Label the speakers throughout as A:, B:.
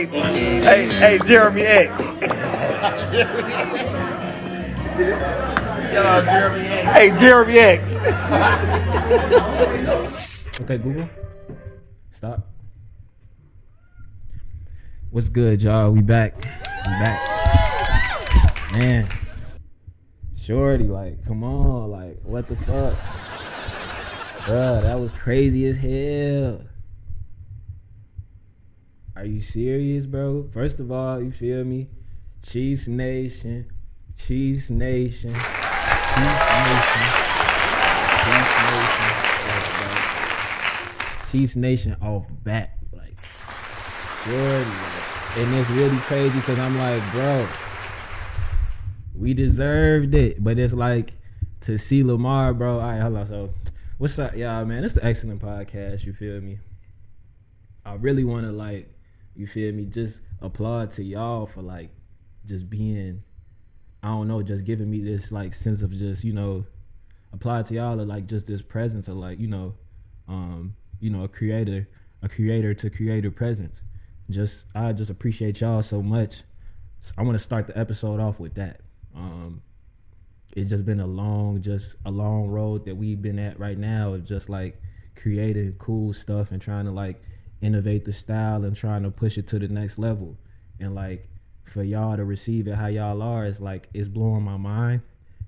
A: Hey, Jeremy X. Jeremy X. Hey, Jeremy X.
B: Okay, Google. Stop. What's good, y'all? We back. Man. Shorty, like, come on. Like, what the fuck? Bruh, that was crazy as hell. Are you serious, bro? First of all, you feel me? Chiefs Nation. Chiefs Nation off bat. Like, shorty. Like, and it's really crazy because I'm like, bro, we deserved it. But it's like, to see Lamar, bro. All right, hold on. So, what's up, y'all, man? It's the Excellent Podcast, you feel me? I really want to, like, you feel me, just applaud to y'all for, like, just being, I don't know, just giving me this, like, sense of just, you know, applaud to y'all of, like, just this presence of, like, a creator to creator presence. I just appreciate y'all so much. So I want to start the episode off with that. It's just been a long road that we've been at right now of just, like, creating cool stuff and trying to, like, innovate the style and trying to push it to the next level. And, like, for y'all to receive it how y'all are, it's like, it's blowing my mind.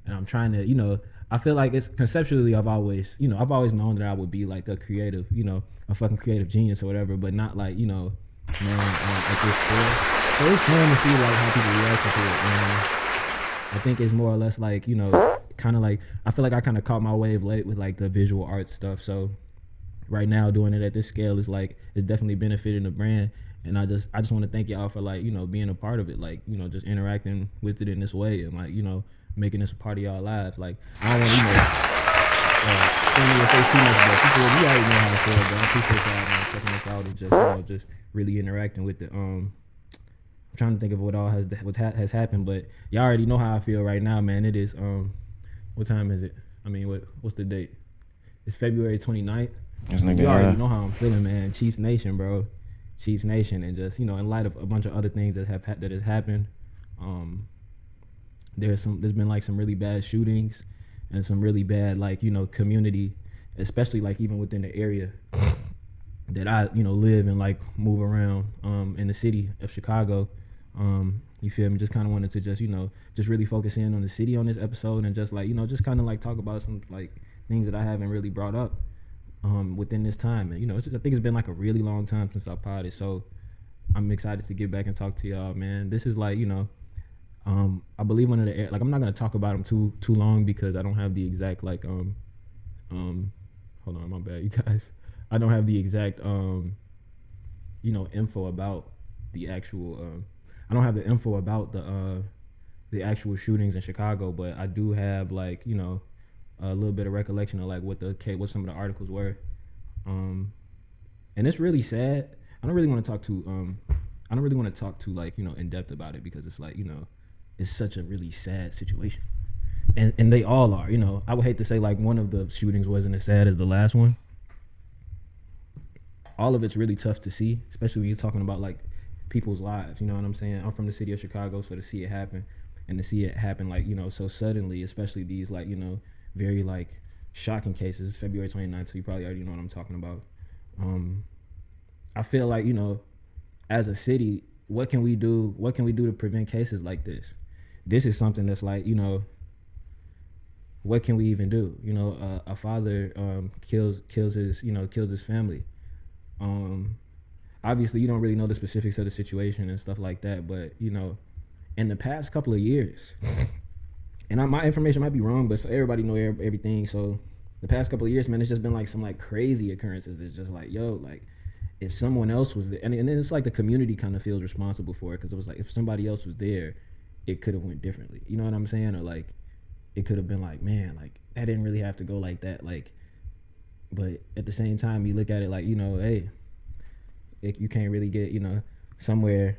B: And I'm trying to, you know, I feel like it's conceptually, I've always known that I would be, like, a creative, you know, a fucking creative genius or whatever, but not, like, you know, man, at this scale. So it's fun to see, like, how people reacting to it. And I think it's more or less like, you know, kind of like, I feel like I kind of caught my wave late with, like, the visual art stuff. So right now doing it at this scale is, like, it's definitely benefiting the brand. And I just want to thank y'all for, like, you know, being a part of it, like, you know, just interacting with it in this way and, like, you know, making this a part of y'all lives. Like, I don't want to, you know, stand in your face too much, but people, you already know how I feel, but I appreciate y'all, man, checking us out and just, you know, just really interacting with it. I'm trying to think of what all has happened, but y'all already know how I feel right now, man. It is, what time is it? I mean, what's the date? It's February 29th. You already know how I'm feeling, man. Chiefs Nation, bro. Chiefs Nation. And just, you know, in light of a bunch of other things that has happened, there's been, like, some really bad shootings and some really bad, like, you know, community, especially, like, even within the area that I, you know, live and, like, move around in the city of Chicago. You feel me? Just kind of wanted to just, you know, just really focus in on the city on this episode and just, like, you know, just kind of, like, talk about some, like, things that I haven't really brought up within this time. And, you know, I think it's been, like, a really long time since I potted, so I'm excited to get back and talk to y'all, man. This is, like, you know, I believe one of the, like, I'm not going to talk about them too long because I don't have the exact, like, hold on, my bad, you guys. I don't have the exact, you know, info about the actual, I don't have the info about the actual shootings in Chicago, but I do have, like, you know, a little bit of recollection of, like, what some of the articles were. And it's really sad. I don't really want to talk too, like, you know, in depth about it because it's, like, you know, it's such a really sad situation. And they all are, you know. I would hate to say, like, one of the shootings wasn't as sad as the last one. All of it's really tough to see, especially when you're talking about, like, people's lives, you know what I'm saying? I'm from the city of Chicago, so to see it happen, and to see it happen, like, you know, so suddenly, especially these, like, you know, very, like, shocking cases. It's February 29th, so you probably already know what I'm talking about. I feel like, you know, as a city, what can we do to prevent cases like this? This is something that's, like, you know, what can we even do? You know, a father kills his family. Obviously, you don't really know the specifics of the situation and stuff like that, but, you know, in the past couple of years, and my information might be wrong, but so everybody know everything. So the past couple of years, man, it's just been, like, some, like, crazy occurrences. It's just like, yo, like, if someone else was there, and then it's like the community kind of feels responsible for it because it was like, if somebody else was there, it could have went differently. You know what I'm saying? Or, like, it could have been like, man, like, that didn't really have to go like that. Like, but at the same time, you look at it like, you know, hey, you can't really get, you know, somewhere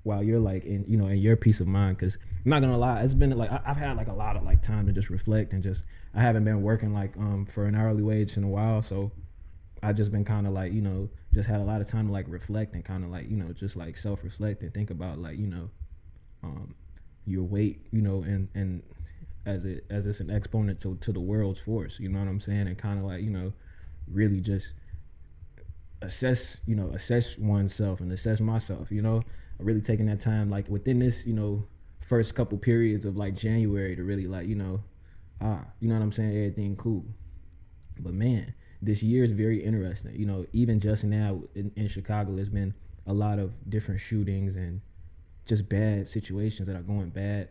B: while you're, like, in, you know, in your peace of mind. Because I'm not gonna lie, it's been, like, I've had, like, a lot of, like, time to just reflect and just, I haven't been working, like, for an hourly wage in a while, so I just been kind of like, just had a lot of time to like reflect and kind of like, just like self-reflect and think about like, um, your weight, and as it's an exponent to the world's force, you know what I'm saying? And kind of like, really just assess oneself and assess myself, really taking that time like within this, first couple periods of like January to really like, you know what I'm saying, everything cool. But man, this year is very interesting. Even just now in Chicago, there's been a lot of different shootings and just bad situations that are going bad.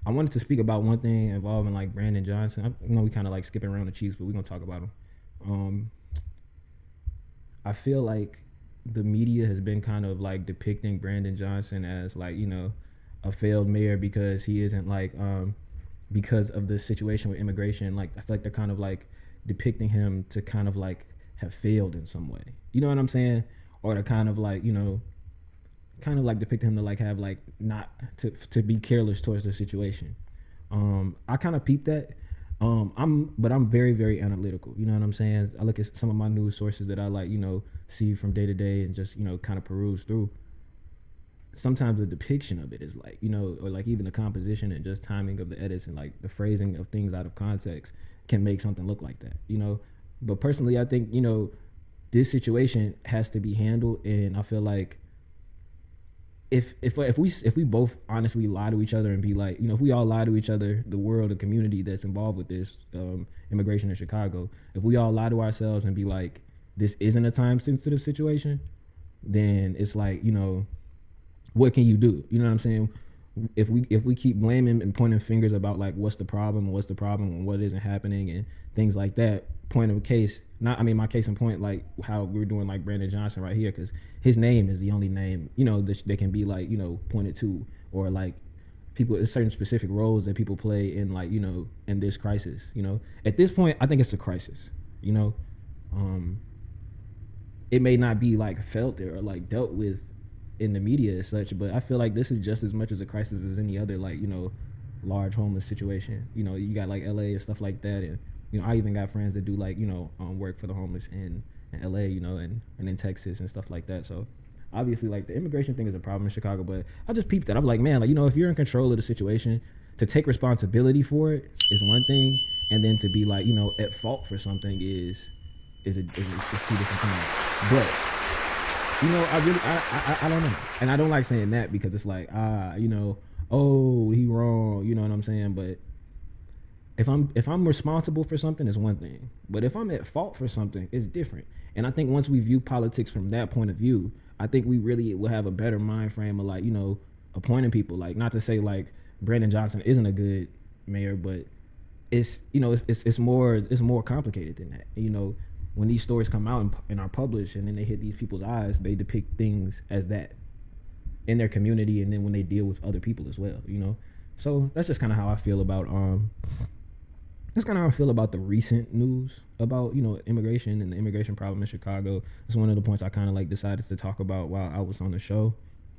B: I wanted to speak about one thing involving like Brandon Johnson. I know we kind of like skipping around the Chiefs, but we're gonna talk about him. I feel like the media has been kind of like depicting Brandon Johnson as like, a failed mayor because he isn't like because of the situation with immigration. Like I feel like they're kind of like depicting him to kind of like have failed in some way. You know what I'm saying? Or to kind of like, kind of like depict him to like have like not to be careless towards the situation. I kind of peeped that. I'm very, very analytical. You know what I'm saying? I look at some of my news sources that I like, see from day to day and just, kind of peruse through. Sometimes the depiction of it is like, or like even the composition and just timing of the edits and like the phrasing of things out of context can make something look like that, But personally, I think, this situation has to be handled, and I feel like if we both honestly lie to each other and be like, if we all lie to each other, the world, the community that's involved with this immigration in Chicago, if we all lie to ourselves and be like, this isn't a time sensitive situation, then it's like, what can you do? You know what I'm saying? If we keep blaming and pointing fingers about like what's the problem and what isn't happening and things like that, point of a case, my case in point, like how we're doing like Brandon Johnson right here, because his name is the only name that can be like pointed to, or like people, certain specific roles that people play in like in this crisis. At this point I think it's a crisis. It may not be like felt or like dealt with in the media as such, but I feel like this is just as much as a crisis as any other like large homeless situation. You got like LA and stuff like that, and I even got friends that do like work for the homeless in LA, and in Texas and stuff like that. So obviously like the immigration thing is a problem in Chicago, but I just peeped that. I'm like, man, like if you're in control of the situation, to take responsibility for it is one thing, and then to be like at fault for something is two different things. But I don't know. And I don't like saying that because it's like, oh, he wrong, you know what I'm saying? But if I'm responsible for something, it's one thing. But if I'm at fault for something, it's different. And I think once we view politics from that point of view, I think we really will have a better mind frame of like, appointing people. Like, not to say like Brandon Johnson isn't a good mayor, but it's more complicated than that. When these stories come out and are published and then they hit these people's eyes, they depict things as that in their community, and then when they deal with other people as well, So that's just kind of how I feel about the recent news about immigration and the immigration problem in Chicago. It's one of the points I kind of like decided to talk about while I was on the show,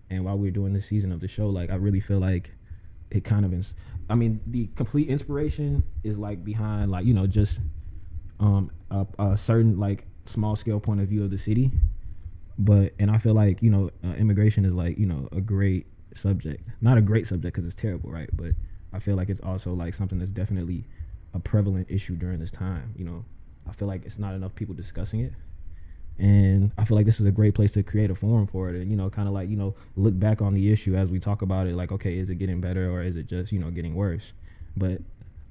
B: and while we were doing this season of the show. Like I really feel like it kind of is. The complete inspiration is like behind like just a certain like small scale point of view of the city, and I feel like immigration is like a great subject, not a great subject because it's terrible, right? But I feel like it's also like something that's definitely a prevalent issue during this time. I feel like it's not enough people discussing it, and I feel like this is a great place to create a forum for it, and kind of like look back on the issue as we talk about it. Like, okay, is it getting better or is it just getting worse? But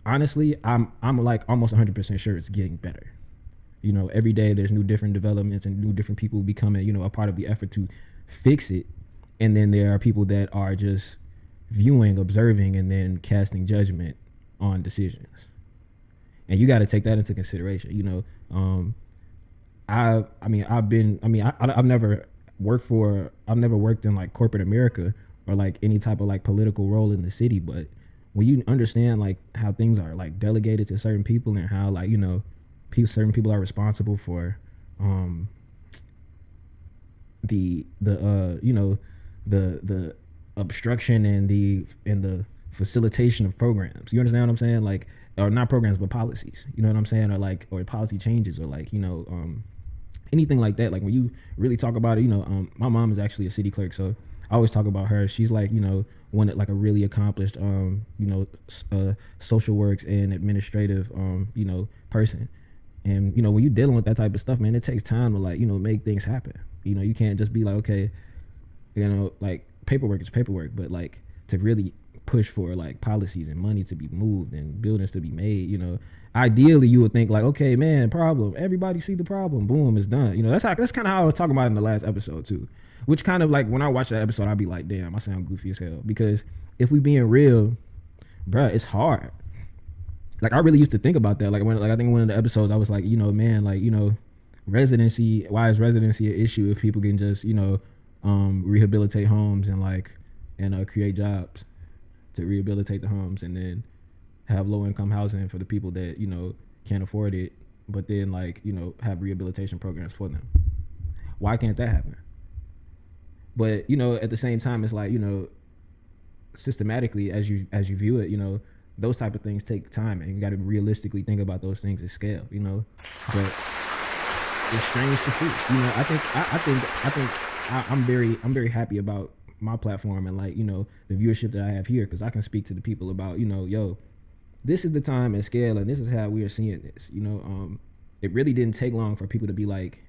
B: honestly, I'm like almost 100% sure it's getting better. Every day there's new different developments and new different people becoming a part of the effort to fix it, and then there are people that are just viewing, observing, and then casting judgment on decisions. And you got to take that into consideration. I've never worked in like corporate America or like any type of like political role in the city, but when you understand like how things are like delegated to certain people and how like certain people are responsible for the obstruction and the facilitation of programs. You understand what I'm saying? Like or not programs, but policies. You know what I'm saying? Or policy changes, or anything like that. Like when you really talk about it, my mom is actually a city clerk, so I always talk about her. She's like, one like a really accomplished, social works and administrative, person. And when you're dealing with that type of stuff, man, it takes time to make things happen. You can't just be like, okay, like paperwork is paperwork, but like to really push for like policies and money to be moved and buildings to be made, ideally you would think like, okay, man, problem, everybody see the problem, boom, it's done. That's kind of how I was talking about in the last episode too, which kind of like when I watch that episode, I'd be like, damn, I sound goofy as hell, because if we being real, bruh, it's hard. Like I really used to think about that. Like I think one of the episodes I was like, man, like, residency, why is residency an issue if people can just, rehabilitate homes and create jobs to rehabilitate the homes, and then have low income housing for the people that, can't afford it, but then have rehabilitation programs for them. Why can't that happen? But, at the same time, it's like, systematically as you view it, those type of things take time, and you got to realistically think about those things at scale, but it's strange to see, I think I'm very happy about my platform and the viewership that I have here, because I can speak to the people about, this is the time and scale, and this is how we are seeing this. It really didn't take long for people to be like,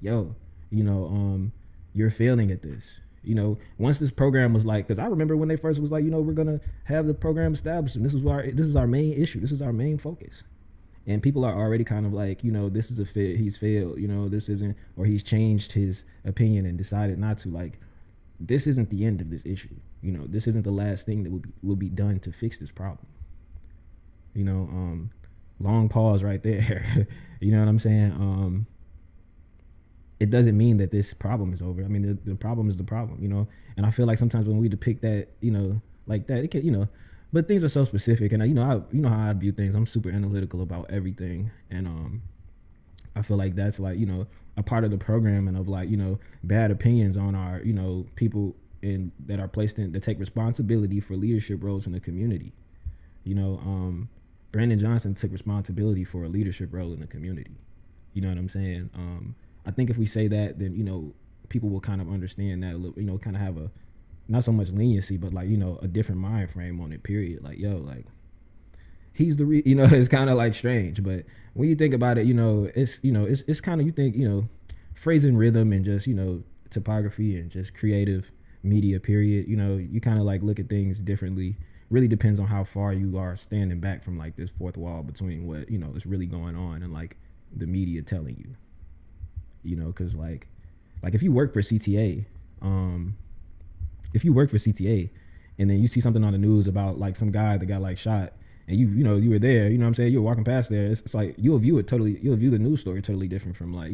B: yo, you're failing at this. Once this program was like, because I remember when they first was like, we're gonna have the program established, and this is our main issue, this is our main focus, and people are already kind of like, this is he's failed, this isn't, or he's changed his opinion and decided not to. Like, this isn't the end of this issue. This isn't the last thing that will be done to fix this problem. Long pause right there. You know what I'm saying? It doesn't mean that this problem is over. I mean, the problem is the problem, and I feel like sometimes when we depict that, like that, it can, but things are so specific, and how I view things. I'm super analytical about everything, and I feel like that's like, a part of the programming of like, bad opinions on our, people that are placed in, that take responsibility for leadership roles in the community. Brandon Johnson took responsibility for a leadership role in the community. You know what I'm saying? I think if we say that, then, people will kind of understand that a little, kind of have a, not so much leniency, but like, a different mind frame on it, period. Like, yo, like, he's the it's kind of like strange, but when you think about it, it's kind of, you think, phrase and rhythm and just, topography and just creative media, period. You kind of like look at things differently. Really depends on how far you are standing back from like this fourth wall between what, is really going on and like the media telling you, because like if you work for CTA, and then you see something on the news about like some guy that got like shot, and you were there, you know what I'm saying, you were walking past there, it's like you'll view the news story totally different from like,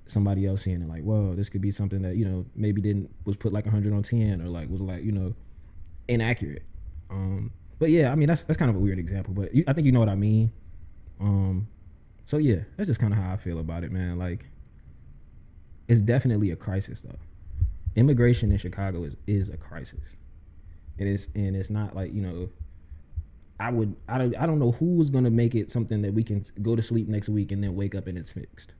B: somebody else seeing it like, whoa, this could be something that, maybe was put like 100 on 10, or like was like, inaccurate. But yeah, I mean, that's kind of a weird example, but I think you know what I mean. So yeah, that's just kind of how I feel about it, man. Like, it's definitely a crisis though. Immigration in Chicago is a crisis. It's not like, I don't know who's gonna make it something that we can go to sleep next week and then wake up and it's fixed.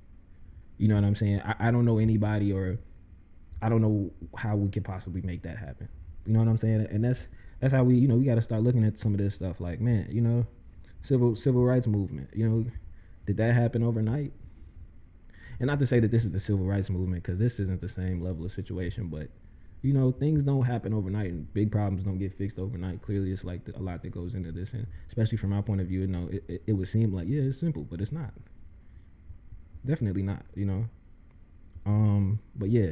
B: You know what I'm saying? I don't know anybody, or I don't know how we could possibly make that happen. You know what I'm saying? And that's how we, we got to start looking at some of this stuff. Like, man, civil rights movement. Did that happen overnight? And not to say that this is the civil rights movement, because this isn't the same level of situation, but things don't happen overnight, and big problems don't get fixed overnight. Clearly, it's like a lot that goes into this, and especially from my point of view, it would seem like, yeah, it's simple, but it's not. Definitely not, But yeah,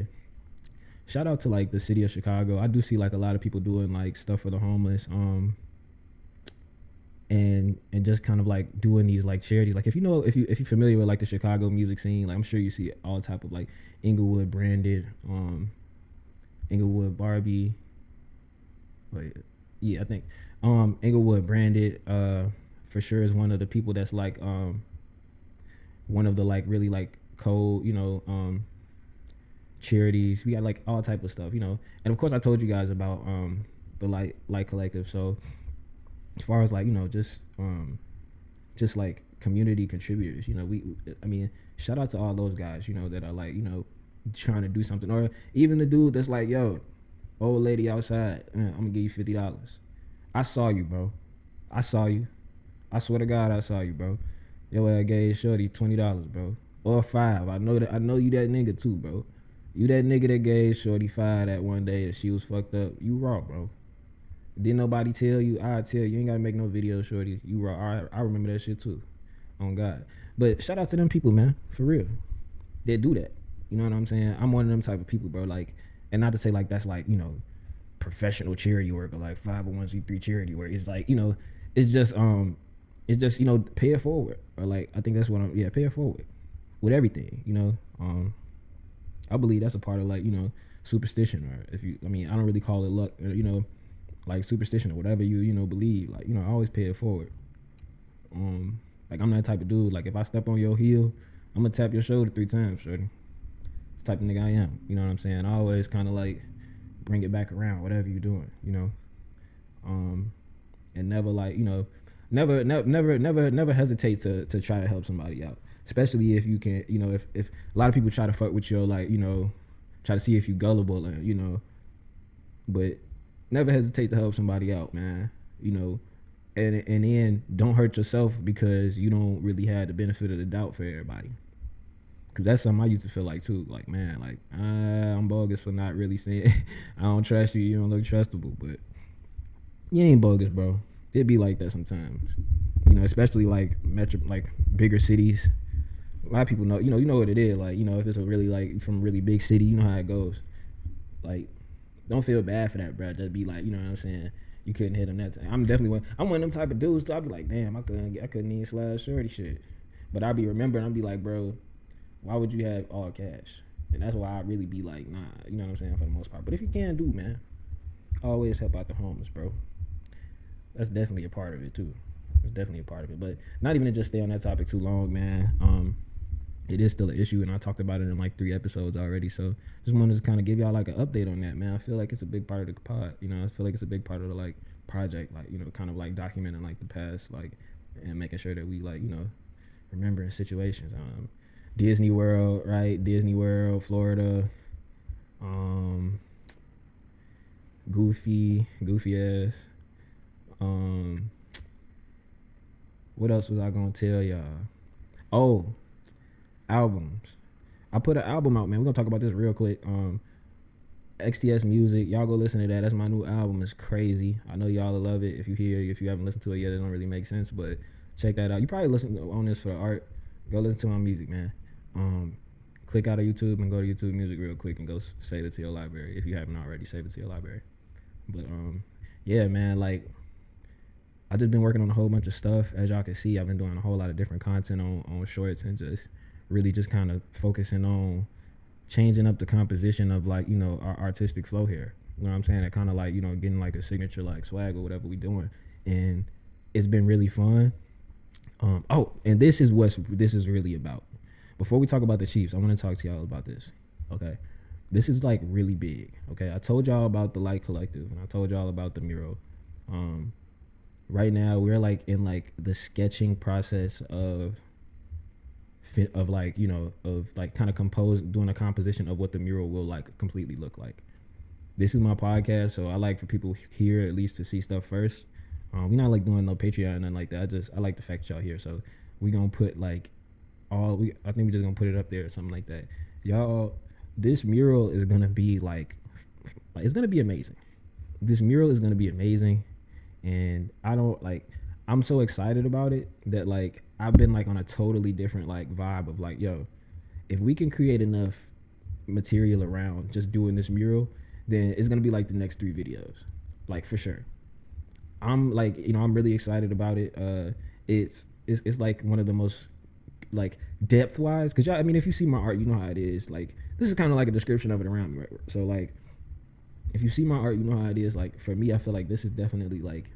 B: shout out to like the city of Chicago. I do see like a lot of people doing like stuff for the homeless, and just kind of like doing these like charities. Like if you're familiar with like the Chicago music scene, like I'm sure you see all type of like Inglewood branded, Inglewood Barbie. Wait, yeah, I think Inglewood branded for sure is one of the people that's like one of the like really like cold, charities. We got like all type of stuff, and of course I told you guys about the light collective. So as far as like, you know, just like community contributors, you know, I mean, shout out to all those guys, you know, that are like, you know, trying to do something, or even the dude that's like, yo, old lady outside, I'm gonna give you $50. I saw you, bro. I saw you. I swear to God, I saw you, bro. Yo, I gave Shorty $20, bro, or $5. I know you that nigga too, bro. You that nigga that gave Shorty $5 that one day and she was fucked up. You raw, bro. Didn't nobody tell you? I tell you, you ain't gotta make no video, Shorty. You raw. I remember that shit too. On God. But shout out to them people, man. For real. They do that. You know what I'm saying? I'm one of them type of people, bro. Like, and not to say like that's like, you know, professional charity work or like 501c3 charity work. It's like, you know, it's just you know, pay it forward. Or like, I think that's what pay it forward with everything, you know. I believe that's a part of like, you know, superstition, or I don't really call it luck, you know, like superstition or whatever you know, believe. Like, you know, I always pay it forward. Like, I'm that type of dude. Like, if I step on your heel, I'm gonna tap your shoulder 3 times, shorty. It's the type of nigga I am. You know what I'm saying? I always kind of like bring it back around, whatever you're doing, you know. And never like, you know, never hesitate to try to help somebody out. Especially if you can, you know, if a lot of people try to fuck with your, like, you know, try to see if you gullible, and, you know, but never hesitate to help somebody out, man. You know, and then don't hurt yourself because you don't really have the benefit of the doubt for everybody. Cause that's something I used to feel like too. Like, man, like, I'm bogus for not really saying I don't trust you. You don't look trustable, but you ain't bogus, bro. It be like that sometimes. You know, especially like bigger cities. A lot of people know, you know what it is. Like, you know, if it's a really like from a really big city, you know how it goes. Like, don't feel bad for that, bro. Just be like, you know what I'm saying? You couldn't hit him that time. I'm one of them type of dudes. So I'd be like, damn, I couldn't even slide shorty shit. But I'll be remembering. I'll be like, bro, why would you have all cash? And that's why I really be like, nah, you know what I'm saying, for the most part. But if you can do, man, always help out the homeless, bro. That's definitely a part of it too. It's definitely a part of it. But not even to just stay on that topic too long, man. It is still an issue, and I talked about it in like 3 episodes already. So just wanted to kind of give y'all like an update on that, man. I feel like it's a big part of the pod. You know, I feel like it's a big part of the like project, like, you know, kind of like documenting like the past, like, and making sure that we like, you know, remembering situations. Disney World, right? Disney World, Florida. Goofy ass. What else was I gonna tell y'all? Oh, albums. I put an album out, man. We're gonna talk about this real quick. XTS Music, y'all go listen to that. That's my new album. It's crazy. I know y'all love it. If you haven't listened to it yet, it don't really make sense, but check that out. You probably listen on this for the art. Go listen to my music, man. Click out of YouTube and go to YouTube Music real quick and go save it to your library. If you haven't already, save it to your library. But yeah, man, like, I just been working on a whole bunch of stuff. As y'all can see, I've been doing a whole lot of different content on shorts, and just really just kind of focusing on changing up the composition of, like, you know, our artistic flow here. You know what I'm saying? And kind of like, you know, getting like a signature like swag or whatever we doing. And it's been really fun. And this is what this is really about. Before we talk about the Chiefs, I want to talk to y'all about this. Okay. This is like really big. Okay. I told y'all about the Light Collective, and I told y'all about the mural. Right now we're like in like the sketching process of like, you know, of like kind of doing a composition of what the mural will like completely look like. This is my podcast, so I like for people here at least to see stuff first. We're not like doing no Patreon and nothing like that. I like the fact y'all here, so we gonna put like I think we're just gonna put it up there or something like that. Y'all, this mural is gonna be like it's gonna be amazing. This mural is gonna be amazing. And I'm so excited about it that like I've been like on a totally different like vibe of like, yo, if we can create enough material around just doing this mural, then it's gonna be like the next 3 videos, like, for sure. I'm like, you know, I'm really excited about it. It's like one of the most like depth wise, because y'all, I mean, if you see my art, you know how it is. Like, this is kind of like a description of it around me, right? So like, if you see my art, you know how it is. Like, for me, I feel like this is definitely like,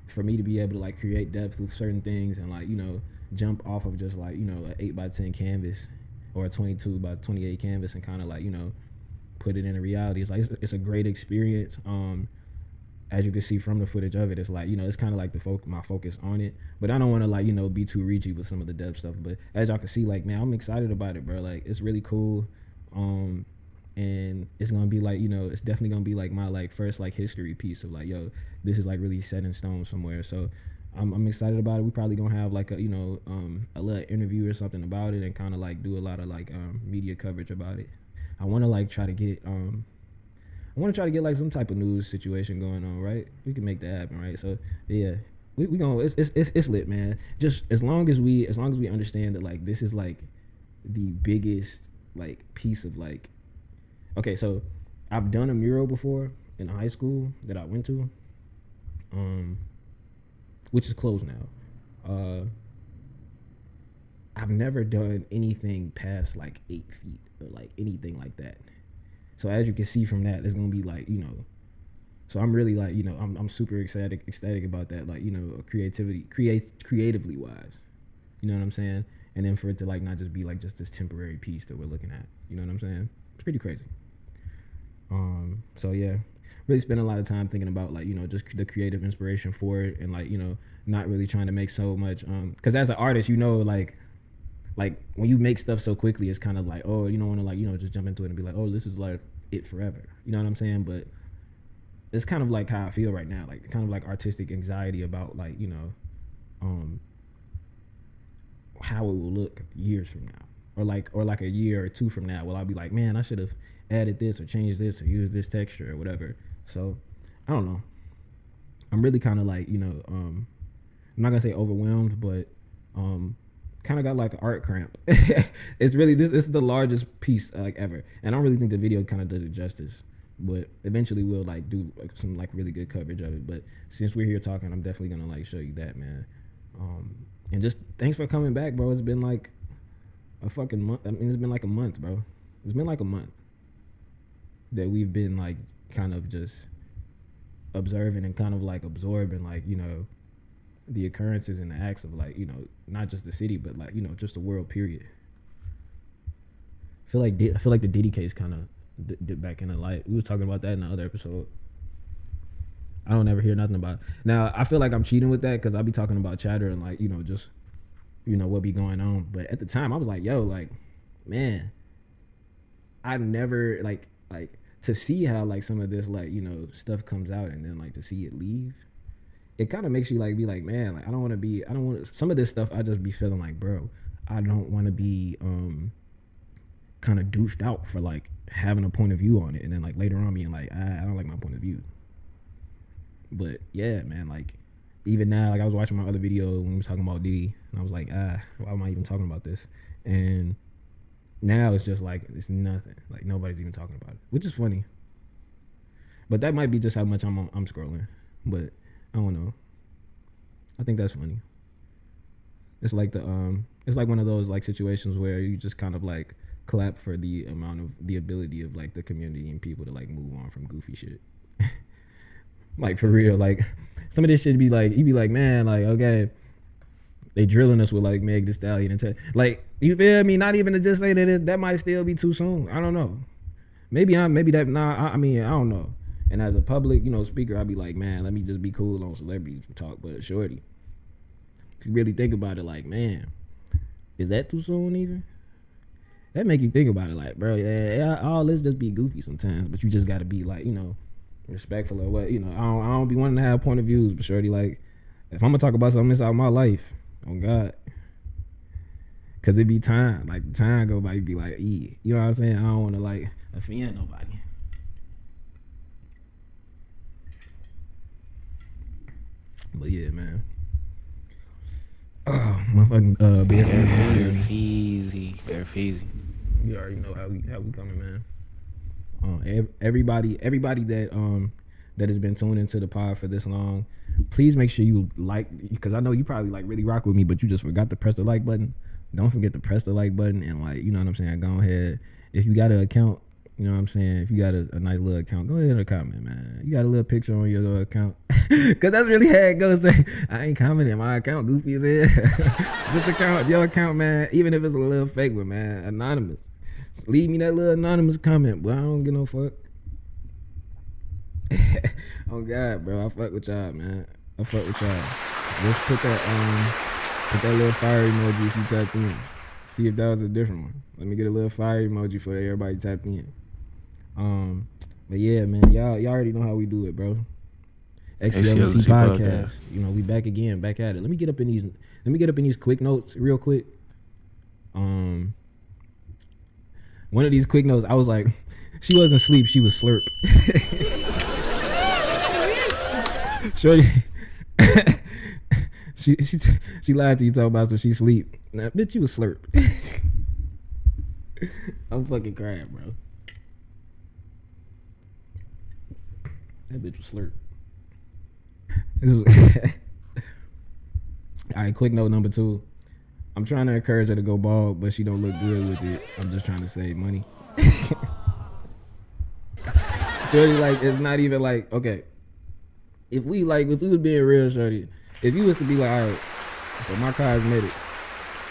B: for me to be able to like create depth with certain things and like, you know, jump off of just like, you know, an 8x10 canvas or a 22x28 canvas and kind of like, you know, put it in a reality. It's like, it's a great experience. as you can see from the footage of it, it's like, you know, it's kind of like my focus on it. But I don't want to, like, you know, be too reachy with some of the depth stuff. But as y'all can see, like, man, I'm excited about it, bro. Like, it's really cool. And it's gonna be like, you know, it's definitely gonna be like my like first like history piece of like, yo, this is like really set in stone somewhere. So I'm excited about it. We probably gonna have like a, you know, a little interview or something about it and kind of like do a lot of like media coverage about it. I want to like try to get like some type of news situation going on, right? We can make that happen, right? So yeah, we gonna it's lit, man. Just as long as we understand that like this is like the biggest like piece of like, okay, so I've done a mural before in high school that I went to, which is closed now. I've never done anything past like 8 feet or like anything like that. So as you can see from that, it's gonna be like, you know, so I'm really like, you know, I'm super ecstatic about that, like, you know, creatively wise, you know what I'm saying? And then for it to like not just be like just this temporary piece that we're looking at, you know what I'm saying? It's pretty crazy. So yeah, really spend a lot of time thinking about like, you know, just the creative inspiration for it, and like, you know, not really trying to make so much, because as an artist, you know, like when you make stuff so quickly, it's kind of like, oh, you don't want to like, you know, just jump into it and be like, oh, this is like it forever, you know what I'm saying? But it's kind of like how I feel right now, like kind of like artistic anxiety about like, you know, how it will look years from now, or like a year or two from now. Well, I'll be like, man, I should have added this or changed this or used this texture or whatever. So I don't know. I'm really kind of like, you know, I'm not gonna say overwhelmed, but kind of got like an art cramp. It's really this is the largest piece like ever, and I don't really think the video kind of does it justice. But eventually we'll like do like some like really good coverage of it. But since we're here talking, I'm definitely gonna like show you that, man. And just thanks for coming back, bro. It's been like a fucking month. I mean, it's been like a month, bro. It's been like a month that we've been like kind of just observing and kind of like absorbing like, you know, the occurrences and the acts of like, you know, not just the city, but like, you know, just the world period. I feel like the Diddy case kind of dipped back in the light. We were talking about that in the other episode. I don't ever hear nothing about it. Now I feel like I'm cheating with that because I'll be talking about chatter and like, you know, just, you know, what be going on. But at the time I was like, yo, like, man, I never like to see how like some of this like, you know, stuff comes out and then like to see it leave, it kind of makes you like be like, man, like I don't want to some of this stuff I just be feeling like, bro, I don't want to be kind of doofed out for like having a point of view on it and then like later on being like, I don't like my point of view. But yeah, man, like even now, like I was watching my other video when we was talking about Diddy and I was like, why am I even talking about this? And now it's just like it's nothing, like nobody's even talking about it, which is funny. But that might be just how much I'm scrolling, but I don't know. I think that's funny. It's like it's like one of those like situations where you just kind of like clap for the ability of like the community and people to like move on from goofy shit. Like for real, like some of this shit be like, you be like, man, like okay, they drilling us with like Meg Thee Stallion and like, you feel me? Not even to just say that might still be too soon. I don't know. I mean, I don't know. And as a public, you know, speaker, I'd be like, man, let me just be cool on celebrities talk. But shorty, if you really think about it, like, man, is that too soon even? That make you think about it, like, bro, yeah, all this just be goofy sometimes, but you just got to be like, you know, respectful of what, you know. I don't be wanting to have point of views, but shorty, like, if I'm gonna talk about something inside my life, oh God, cause it be time, like the time go by, you be like, you know what I'm saying? I don't want to like offend nobody. But yeah, man. Oh, motherfucking
C: Bare easy.
B: You already know how we coming, man. Everybody that has been tuned into the pod for this long, please make sure you like, because I know you probably like really rock with me, but you just forgot to press the like button. Don't forget to press the like button and like, you know what I'm saying, go ahead. If you got an account, you know what I'm saying, if you got a nice little account, go ahead and comment, man. You got a little picture on your little account, because that's really how it goes. I ain't commenting, my account goofy as hell. Just account, your account, man, even if it's a little fake one, man, anonymous. Just leave me that little anonymous comment, but I don't give no fuck. Oh God, bro, I fuck with y'all, man. I fuck with y'all. Just put that little fire emoji if you tapped in. See if that was a different one. Let me get a little fire emoji for everybody tapped in. But yeah, man, y'all already know how we do it, bro. XCLT podcast. You know, we back again, back at it. Let me get up in these quick notes real quick. One of these quick notes, I was like, she wasn't asleep, she was slurp. Shorty, she lied to you talking about so she sleep. Nah, bitch, you was slurp. I'm fucking crying, bro. That bitch was slurp. All right, quick note number 2. I'm trying to encourage her to go bald, but she don't look good with it. I'm just trying to save money. Shorty, like, it's not even like, okay. If we was being real, Shorty, if you was to be like, all right, for my cosmetics,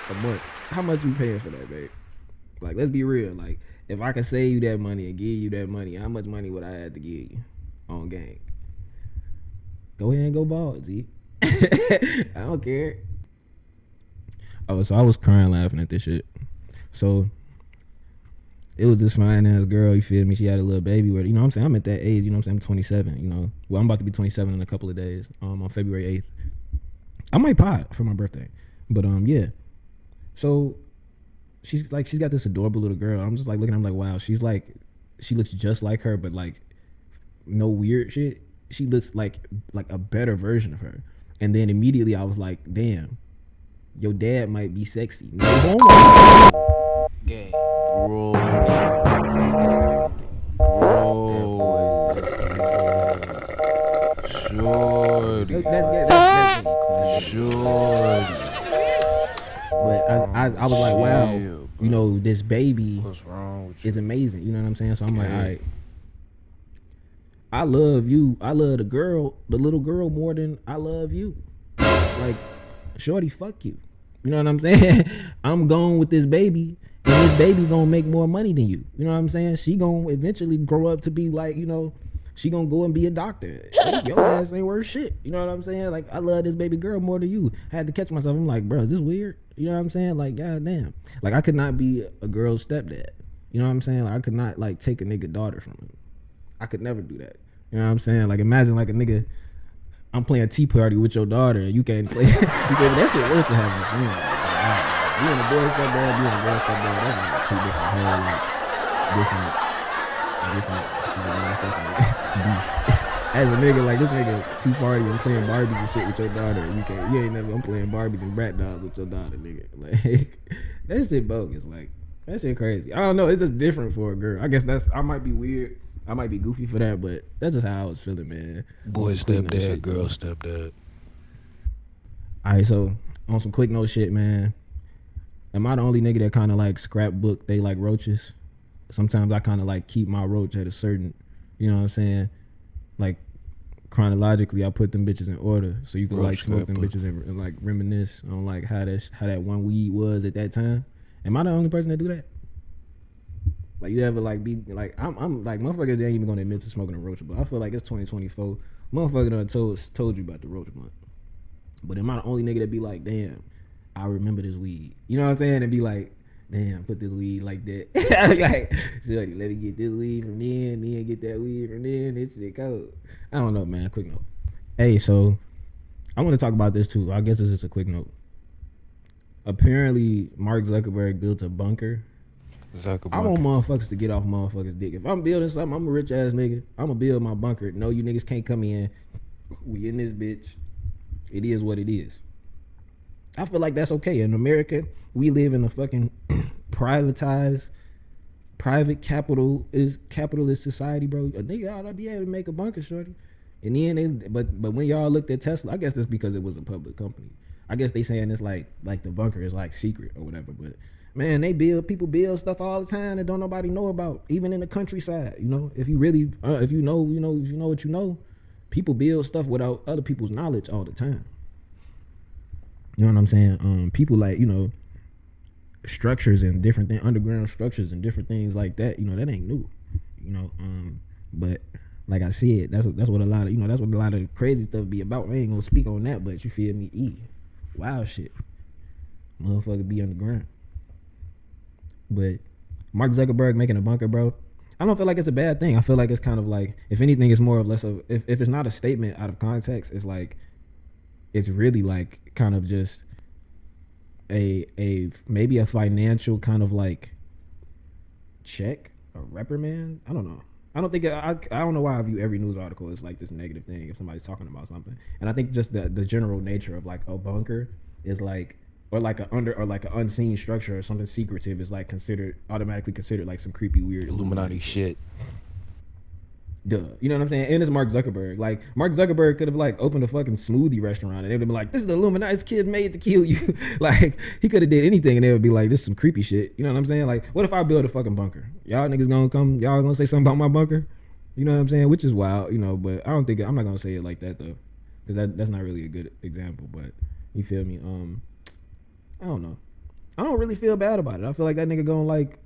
B: a month, how much you paying for that, babe? Like, let's be real. Like, if I could save you that money and give you that money, how much money would I have to give you on gang? Go ahead and go bald, G. I don't care. Oh, so I was crying laughing at this shit. So it was this fine ass girl, you feel me? She had a little baby with her. You know what I'm saying? I'm at that age, you know what I'm saying? I'm 27, you know. Well, I'm about to be 27 in a couple of days, on February 8th. I might pot for my birthday. But yeah. So she's got this adorable little girl. I'm just like looking at her, I'm like, wow, she looks just like her, but like no weird shit. She looks like a better version of her. And then immediately I was like, damn, your dad might be sexy. No homo.
C: Gay. Bro. Shorty.
B: That's
C: Shorty.
B: But I was like, wow, you know, this baby
C: What's wrong with you?
B: is amazing. You know what I'm saying? So I'm like, all right. I love you. I love the little girl more than I love you. Like, shorty, fuck you. You know what I'm saying? I'm going with this baby, and this baby gonna make more money than you. You know what I'm saying? She gonna eventually grow up to be like, you know, she gonna go and be a doctor. Your ass ain't worth shit. You know what I'm saying? Like, I love this baby girl more than you. I had to catch myself. I'm like, bro, is this weird? You know what I'm saying? Like, goddamn. Like, I could not be a girl's stepdad. You know what I'm saying? Like, I could not like take a nigga daughter from him. I could never do that. You know what I'm saying? Like, imagine like a nigga, I'm playing tea party with your daughter and you can't play. That shit worse than having a son. Like, you and a boy stepdad, you and a girl stepdad, that's like two different whole, like, different beefs. As a nigga, like, this nigga tea party and playing Barbies and shit with your daughter, and you ain't never, I'm playing Barbies and brat dolls with your daughter, nigga. Like, that shit bogus. Like, that shit crazy. I don't know, it's just different for a girl. I guess I might be weird. I might be goofy for that, but that's just how I was feeling, man.
C: Boy stepdad, girl stepdad.
B: Alright, so on some quick note shit, man. Am I the only nigga that kind of like scrapbook they like roaches? Sometimes I kind of like keep my roach at a certain, you know what I'm saying? Like, chronologically, I put them bitches in order so you can roach like smoke them bitches and like reminisce on like how that one weed was at that time. Am I the only person that do that? Like, you ever like be like, I'm like, motherfuckers they ain't even gonna admit to smoking a roach blunt. I feel like it's 2024. Motherfucker done told you about the roach blunt. But am I the only nigga that be like, damn, I remember this weed? You know what I'm saying? And be like, damn, put this weed like that. Like, shorty, let me get this weed from then get that weed from then. This shit cold. I don't know, man. Quick note. Hey, so I want to talk about this too. I guess this is a quick note. Apparently, Mark Zuckerberg built a bunker. I want motherfuckers to get off motherfuckers' dick. If I'm building something, I'm a rich ass nigga. I'm gonna build my bunker. No, you niggas can't come in. We in this bitch. It is what it is. I feel like that's okay. In America, we live in a fucking privatized, private capitalist society, bro. A nigga ought to be able to make a bunker, shorty. And then but when y'all looked at Tesla, I guess that's because it was a public company. I guess they saying it's like the bunker is like secret or whatever, but man, people build stuff all the time that don't nobody know about, even in the countryside. You know, if you really, if you know what you know, people build stuff without other people's knowledge all the time. You know what I'm saying? People like, you know, structures and different things, underground structures and different things like that. You know, that ain't new. You know, but like I said, that's what a lot of that's what a lot of crazy stuff be about. I ain't gonna speak on that, but you feel me? Wild shit, motherfucker be underground. But Mark Zuckerberg making a bunker, bro. I don't feel like it's a bad thing. I feel like it's kind of like, if anything, it's more or less of, if it's not a statement out of context, it's like, it's really like kind of just a maybe a financial kind of like check or reprimand. I don't know. I don't think I don't know why I view every news article as like this negative thing if somebody's talking about something. And I think just the general nature of like a bunker is like, or like an unseen structure or something secretive is like automatically considered like some creepy weird
C: Illuminati shit.
B: Duh. You know what I'm saying? And it's Mark Zuckerberg. Like, Mark Zuckerberg could have like opened a fucking smoothie restaurant and they would have been like, this is the Illuminati's kid made to kill you. Like, he could have did anything and they would be like, this is some creepy shit. You know what I'm saying? Like, what if I build a fucking bunker? Y'all niggas gonna come, y'all gonna say something about my bunker? You know what I'm saying? Which is wild, but I'm not gonna say it like that though. Because that's not really a good example, but you feel me? I don't know. I don't really feel bad about it. I feel like that nigga gonna like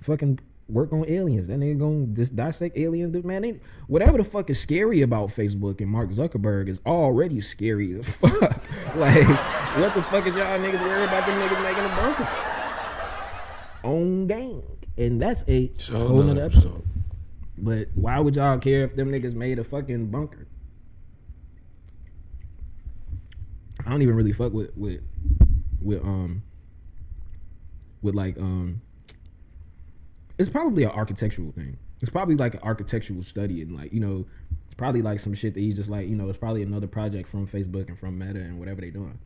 B: fucking work on aliens. That nigga gonna just dissect aliens. Man, whatever the fuck is scary about Facebook and Mark Zuckerberg is already scary as fuck. Like, what the fuck is y'all niggas worried about them niggas making a bunker? On gang. And that's a whole nother episode. But why would y'all care if them niggas made a fucking bunker? I don't even really fuck with like it's probably an architectural thing. It's probably like an architectural study and like, it's probably like some shit that he's just like, it's probably another project from Facebook and from Meta and whatever they doing.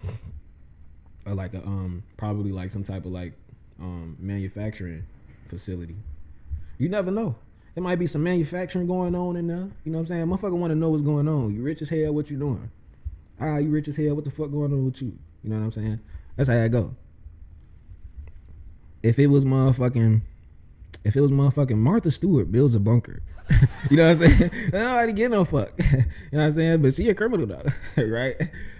B: Or like a probably like some type of like manufacturing facility. You never know. There might be some manufacturing going on in there. You know what I'm saying? Motherfucker want to know what's going on. You rich as hell, what you doing? You rich as hell, what the fuck going on with you? You know what I'm saying? That's how it go. If it was motherfucking Martha Stewart builds a bunker, you know what I'm saying? Nobody get no fuck. You know what I'm saying? But she a criminal though, right?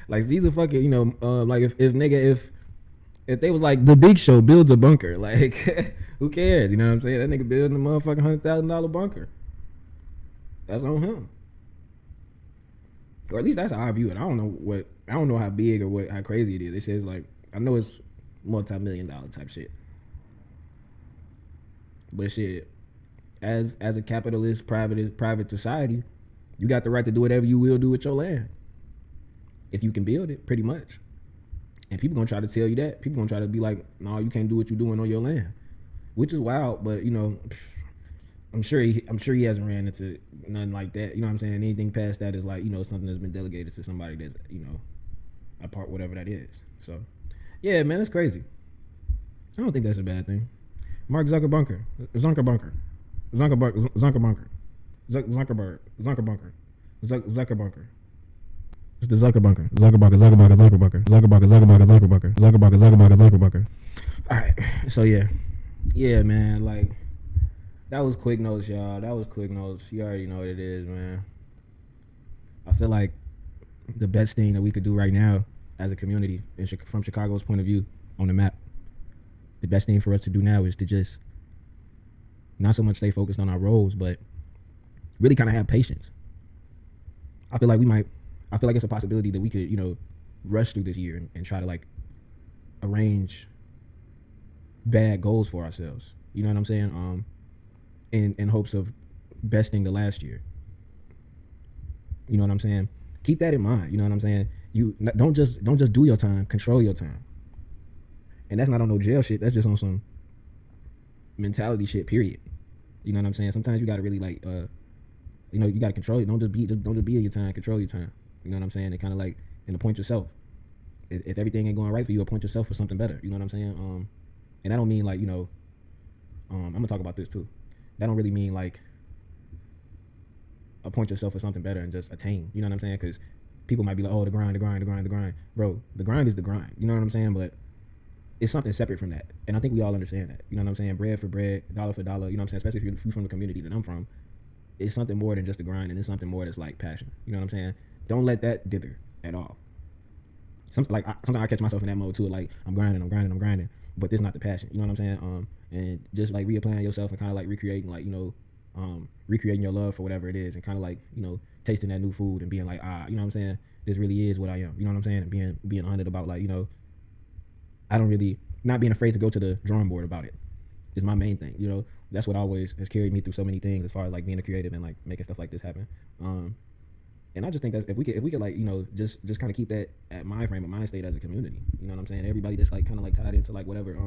B: Like she's a fucking, like if they was like the Big Show builds a bunker, like who cares? You know what I'm saying? That nigga building a motherfucking $100,000 bunker. That's on him. Or at least that's how I view it. I don't know how big or how crazy it is. It says like, I know it's multi-million-dollar type shit. But shit, as a capitalist private society, you got the right to do whatever you will do with your land. If you can build it, pretty much. And people gonna try to tell you that. People gonna try to be like, no, you can't do what you're doing on your land. Which is wild, but I'm sure he hasn't ran into nothing like that. You know what I'm saying? Anything past that is like, something that's been delegated to somebody that's, a part, whatever that is. So, yeah, man, that's crazy. I don't think that's a bad thing. Mark Zuckerberg. It's the Zuckerberg. It's Zuckerberg. All right. So yeah, man. Like, that was quick notes, y'all. That was quick notes. You already know what it is, man. I feel like the best thing that we could do right now as a community, from Chicago's point of view on the map, the best thing for us to do now is to just not so much stay focused on our roles, but really kind of have patience. I feel like it's a possibility that we could, rush through this year and try to like arrange bad goals for ourselves. You know what I'm saying? In hopes of besting the last year. You know what I'm saying? Keep that in mind. You know what I'm saying? You don't just do your time, control your time. And that's not on no jail shit. That's just on some mentality shit, period. You know what I'm saying? Sometimes you gotta really like you gotta control it. Don't just be in your time, control your time. You know what I'm saying? And kind of like, and appoint yourself. If everything ain't going right for you, appoint yourself for something better. You know what I'm saying? And I don't mean like, I'm gonna talk about this too. That don't really mean like appoint yourself for something better and just attain. You know what I'm saying? Because people might be like, oh, the grind. Bro, the grind is the grind. You know what I'm saying? But it's something separate from that. And I think we all understand that. You know what I'm saying? Bread for bread, dollar for dollar. You know what I'm saying? Especially if you're from the community that I'm from. It's something more than just the grind, and it's something more that's like passion. You know what I'm saying? Don't let that dither at all. Sometimes I catch myself in that mode too. Like, I'm grinding. But this is not the passion. You know what I'm saying? And just like reapplying yourself and kind of like recreating like, recreating your love for whatever it is, and kind of like, you know, tasting that new food and being like, you know what I'm saying, this really is what I am, you know what I'm saying, and being honest about, like, you know, I don't really, not being afraid to go to the drawing board about it is my main thing, you know. That's what always has carried me through so many things as far as like being a creative and like making stuff like this happen. And I just think that if we could like, you know, just kind of keep that at my frame of mind state as a community, you know what I'm saying? Everybody that's like kind of like tied into like whatever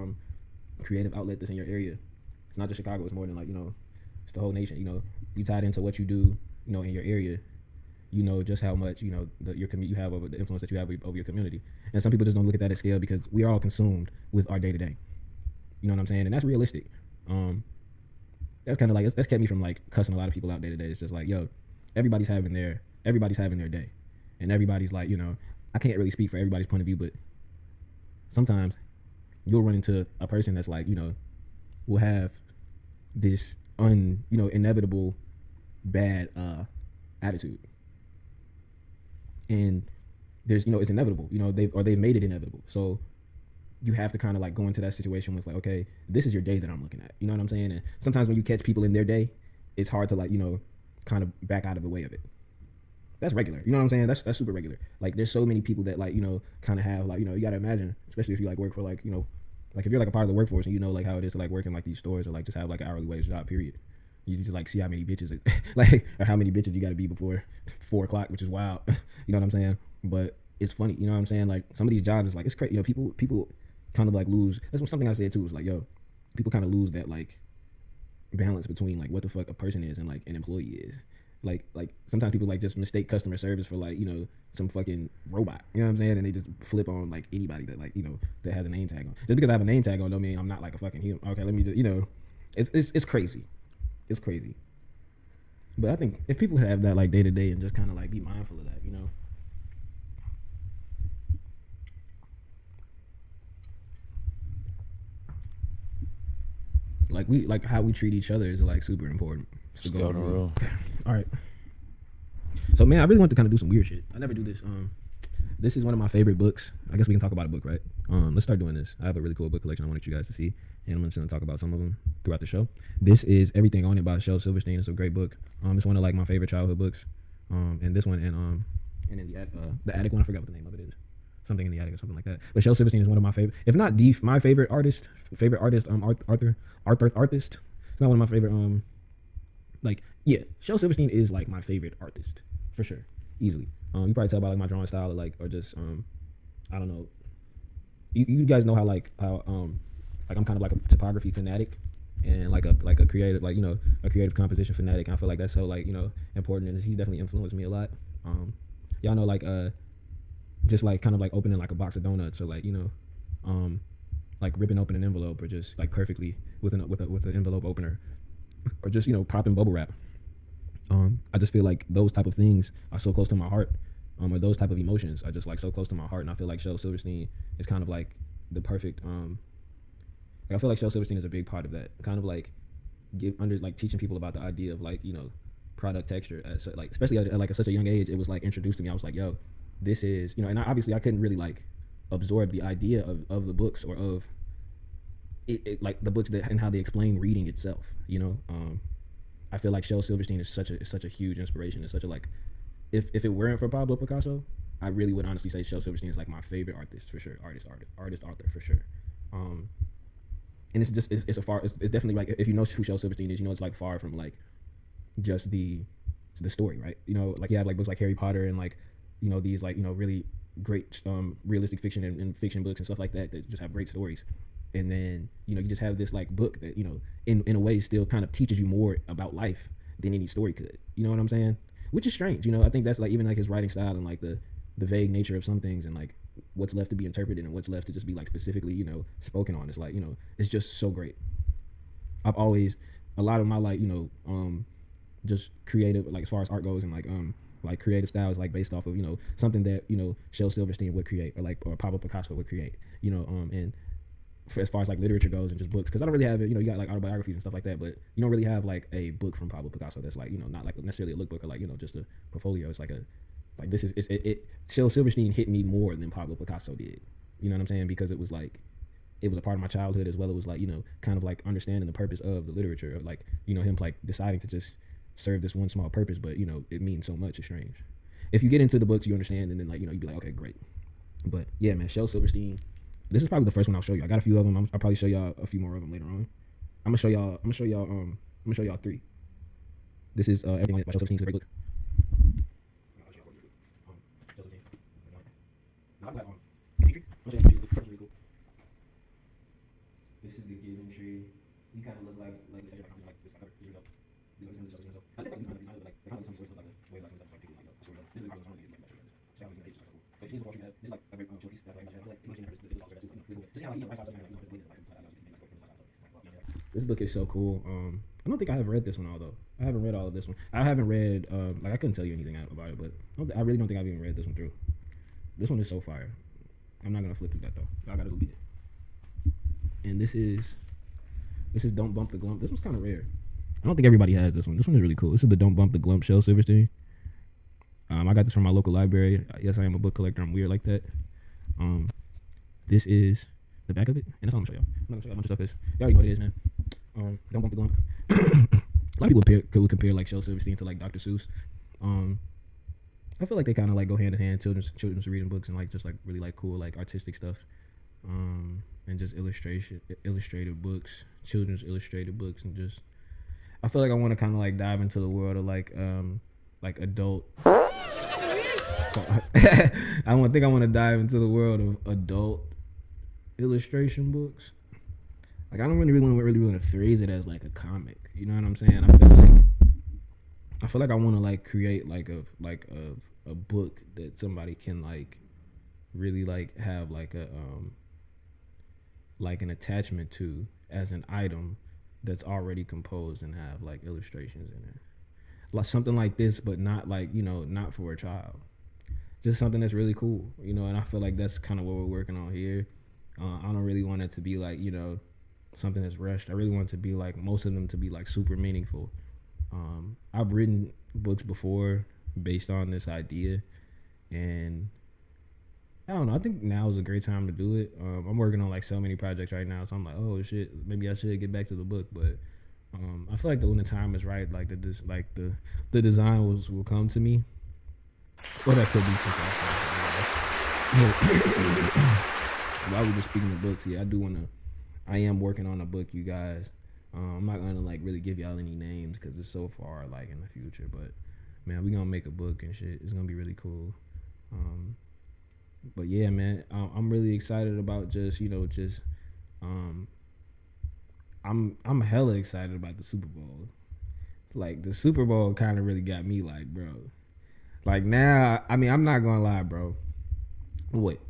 B: creative outlet that's in your area. It's not just Chicago. It's more than like, you know, it's the whole nation. You know, you tied into what you do, you know, in your area. You know just how much, you know, you have over the influence that you have over your community. And some people just don't look at that at scale because we are all consumed with our day to day. You know what I'm saying? And that's realistic. That's kind of like that's kept me from like cussing a lot of people out day to day. It's just like, yo, everybody's having their day, and everybody's like, you know, I can't really speak for everybody's point of view, but sometimes you'll run into a person that's like, you know, will have this inevitable bad attitude, and there's, you know, it's inevitable, you know, they've made it inevitable, so you have to kind of like go into that situation with like, okay, this is your day that I'm looking at, you know what I'm saying? And sometimes when you catch people in their day, it's hard to like, you know, kind of back out of the way of it. That's regular, you know what I'm saying? That's super regular. Like there's so many people that like, you know, kind of have like, you know, you gotta imagine, especially if you like work for like, you know, like if you're like a part of the workforce and you know like how it is to like work in like these stores or like just have like an hourly wage job period. You just like see how many bitches like or how many bitches you gotta be before 4 o'clock, which is wild. You know what I'm saying? But it's funny, you know what I'm saying? Like some of these jobs is like, it's crazy, you know, people kind of like lose. That's something I said too, is like, yo, people kind of lose that like balance between like what the fuck a person is and like an employee is. Like sometimes people like just mistake customer service for like, you know, some fucking robot, you know what I'm saying? And they just flip on like anybody that like, you know, that has a name tag on. Just because I have a name tag on don't mean I'm not like a fucking human. Okay, let me just, you know, it's crazy. It's crazy. But I think if people have that like day to day and just kind of like be mindful of that, you know. Like how we treat each other is like super important.
C: Just go to the room.
B: All right. So man, I really want to kind of do some weird shit. I never do this. This is one of my favorite books. I guess we can talk about a book, right? Let's start doing this. I have a really cool book collection I wanted you guys to see, and I'm just gonna talk about some of them throughout the show. This is Everything on It by Shel Silverstein. It's a great book. It's one of like my favorite childhood books. And this one and then the Attic one, I forgot what the name of it is. Something in the Attic or something like that. But Shel Silverstein is one of my favorite, if not my favorite artist. Artist. It's not one of my favorite. Shel Silverstein is like my favorite artist for sure, easily. You probably tell by like my drawing style or just I don't know. You guys know how I'm kind of like a typography fanatic and like a creative, like, you know, a creative composition fanatic. And I feel like that's so like, you know, important, and he's definitely influenced me a lot. Y'all know like just like kind of like opening like a box of donuts, or like, you know, like ripping open an envelope, or just like perfectly with an envelope opener, or just, you know, popping bubble wrap. I just feel like those type of things are so close to my heart, or those type of emotions are just like so close to my heart, and I feel like Shel Silverstein is kind of like the perfect. I feel like Shel Silverstein is a big part of that, kind of like teaching people about the idea of like, you know, product texture, like especially at like at such a young age. It was like introduced to me. I was like, yo, this is, you know, and obviously I couldn't really like absorb the idea of the books, or of it like the books and how they explain reading itself, you know. I feel like Shel Silverstein is such a huge inspiration. It's such a like, if it weren't for Pablo Picasso, I really would honestly say Shel Silverstein is like my favorite artist for sure, author for sure. And it's definitely like, if you know who Shel Silverstein is, you know it's like far from like just the story, right? You know, like you have like books like Harry Potter and like, you know, these like, you know, really great realistic fiction and fiction books and stuff like that just have great stories. And then, you know, you just have this like book that, you know, in a way still kind of teaches you more about life than any story could. You know what I'm saying? Which is strange. You know, I think that's like even like his writing style and like the vague nature of some things, and like what's left to be interpreted and what's left to just be like specifically, you know, spoken on. It's like, you know, it's just so great. I've always, a lot of my like, you know, just creative, like as far as art goes, and like creative styles, like based off of, you know, something that, you know, Shel Silverstein would create, or Pablo Picasso would create, you know, and for as far as like literature goes and just books, because I don't really have it, you know, you got like autobiographies and stuff like that, but you don't really have like a book from Pablo Picasso that's like, you know, not like necessarily a lookbook or like, you know, just a portfolio. It's like this is Shel Silverstein hit me more than Pablo Picasso did, you know what I'm saying? Because it was like, it was a part of my childhood as well. It was like, you know, kind of like understanding the purpose of the literature of like, you know, him like deciding to just serve this one small purpose, but you know, it means so much. It's strange. If you get into the books, you understand, and then like, you know, you'd be like, okay, great. But yeah, man, Shel Silverstein. This is probably the first one I'll show you. I got a few of them. I'll probably show y'all a few more of them later on. I'm gonna show y'all 3. This is Everything by Shel Silverstein. It's a great book. This is the Given Tree. You kind of look like this. I think like you kind of like some stories look like the way like this is probably one of the but this is like a very short piece. This book is so cool. I don't think I have read this one, although I haven't read all of this one. I haven't read like I couldn't tell you anything about it, but I really don't think I've even read this one through. This one is so fire. I'm not gonna flip through that though. I gotta go get it. And this is Don't Bump the Glump. This one's kind of rare. I don't think everybody has this one. This one is really cool. This is the Don't Bump the Glump Shel Silverstein. I got this from my local library. Yes, I am a book collector. I'm weird like that. This is the back of it, and that's all I'm gonna show y'all. I'm not gonna show y'all a bunch of stuff because y'all already know what it is, man. Don't Bump the Glump. A lot of people would compare like Shel Silverstein to like Dr. Seuss. I feel like they kind of like go hand in hand. Children's reading books and like just like really like cool like artistic stuff. And just illustrated books, children's illustrated books, and just I feel like I want to kind of like dive into the world of like adult. I want to dive into the world of adult illustration books. Like I don't really want to phrase it as like a comic. You know what I'm saying? I feel like I want to like create like a book that somebody can like really like have like a like an attachment to as an item that's already composed and have like illustrations in it. Like something like this, but not like, you know, not for a child. Just something that's really cool, you know, and I feel like that's kind of what we're working on here. I don't really want it to be like, you know, something that's rushed. I really want it to be like most of them to be like super meaningful. I've written books before based on this idea, and I don't know. I think now is a great time to do it. I'm working on like so many projects right now, so I'm like, oh shit, maybe I should get back to the book. But I feel like when the time is right, like the design will come to me. Or that could be procrastination. While we're just speaking of books, yeah, I am working on a book, you guys. I'm not gonna like really give y'all any names because it's so far like in the future. But man, we gonna make a book and shit. It's gonna be really cool. But yeah, man, I'm really excited about I'm hella excited about the Super Bowl. Like the Super Bowl kind of really got me like, bro. Like now, I mean, I'm not gonna lie, bro. Wait.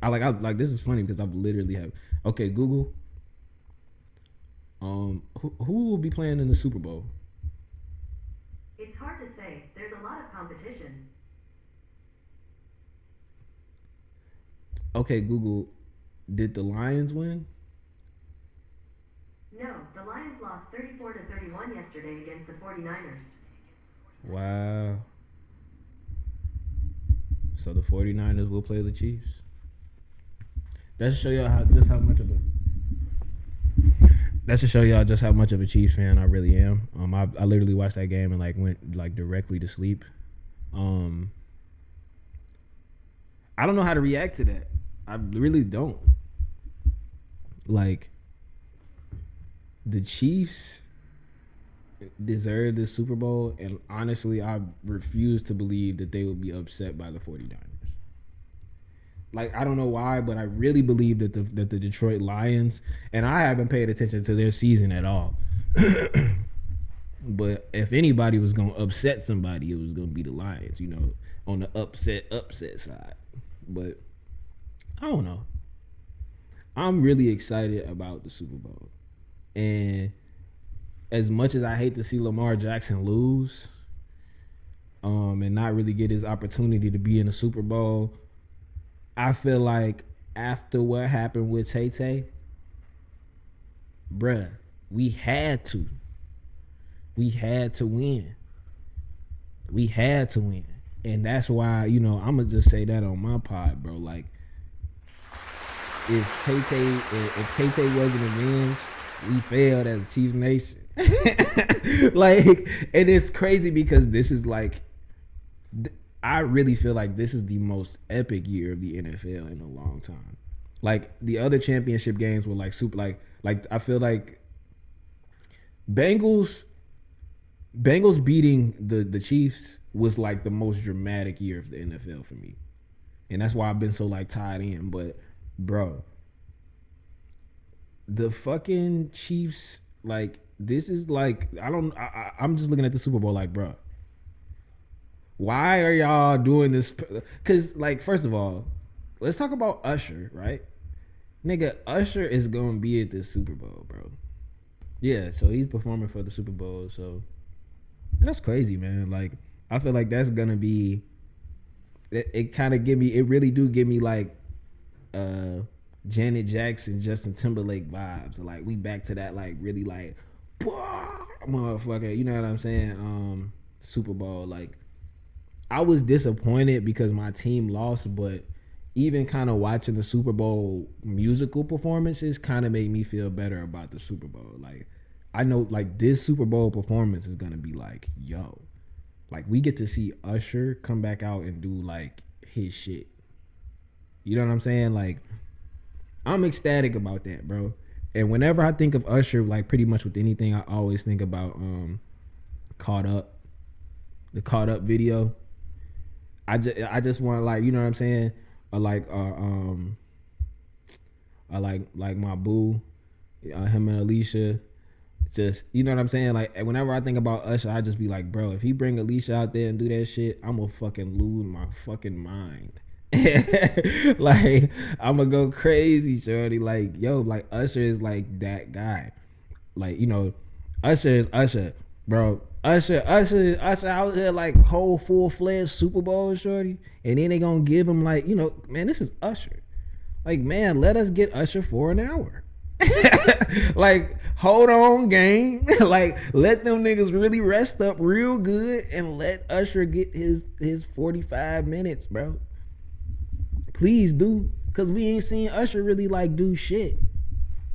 B: I like this is funny because I've literally have okay, Google. Who will be playing in the Super Bowl?
D: It's hard to say. There's a lot of competition.
B: Okay, Google, did the Lions win?
D: No, the Lions lost 34-31 yesterday against the 49ers.
B: Wow. So the 49ers will play the Chiefs. That should show y'all just how much of a Chiefs fan I really am. I literally watched that game and like went like directly to sleep. I don't know how to react to that. I really don't. Like, the Chiefs deserve this Super Bowl, and honestly, I refuse to believe that they would be upset by the 49ers. Like, I don't know why, but I really believe that the Detroit Lions, and I haven't paid attention to their season at all. But if anybody was going to upset somebody, it was going to be the Lions, you know, on the upset side. But I don't know. I'm really excited about the Super Bowl. And as much as I hate to see Lamar Jackson lose, and not really get his opportunity to be in the Super Bowl, I feel like after what happened with Tay-Tay, bruh, we had to win. We had to win. And that's why, you know, I'm going to just say that on my pod, bro. Like, if Tay wasn't avenged, we failed as Chiefs Nation. Like, and it's crazy because this is like, I really feel like this is the most epic year of the NFL in a long time. Like the other championship games were like super, like I feel like Bengals beating the Chiefs was like the most dramatic year of the NFL for me, and that's why I've been so like tied in. But bro, the fucking Chiefs, like this is like I'm just looking at the Super Bowl like, bro, why are y'all doing this? Because like, first of all, let's talk about Usher, right? Nigga, Usher is gonna be at this Super Bowl, bro. Yeah, so he's performing for the Super Bowl, so that's crazy, man. Like, I feel like that's gonna be it kind of give me, it really do give me like Janet Jackson, Justin Timberlake vibes. Like we back to that like really like motherfucker, you know what I'm saying? Super Bowl. Like I was disappointed because my team lost, but even kind of watching the Super Bowl musical performances kind of made me feel better about the Super Bowl. Like I know like this Super Bowl performance is gonna be like, yo, like we get to see Usher come back out and do like his shit. You know what I'm saying? Like I'm ecstatic about that, bro. And whenever I think of Usher, like pretty much with anything, I always think about Caught Up, the Caught Up video. I just want, like, you know what I'm saying? I like my boo, him and Alicia. Just, you know what I'm saying? Like whenever I think about Usher, I just be like, bro, if he bring Alicia out there and do that shit, I'm gonna fucking lose my fucking mind. Like I'm gonna go crazy, shorty. Like, yo, like Usher is like that guy. Like, you know, Usher is Usher, bro. Usher out here like whole full-fledged Super Bowl, shorty. And then they gonna give him like, you know, man, this is Usher. Like, man, let us get Usher for an hour. Like, hold on, gang. Like, let them niggas really rest up real good and let Usher get his 45 minutes, bro. Please do, cause we ain't seen Usher really like do shit.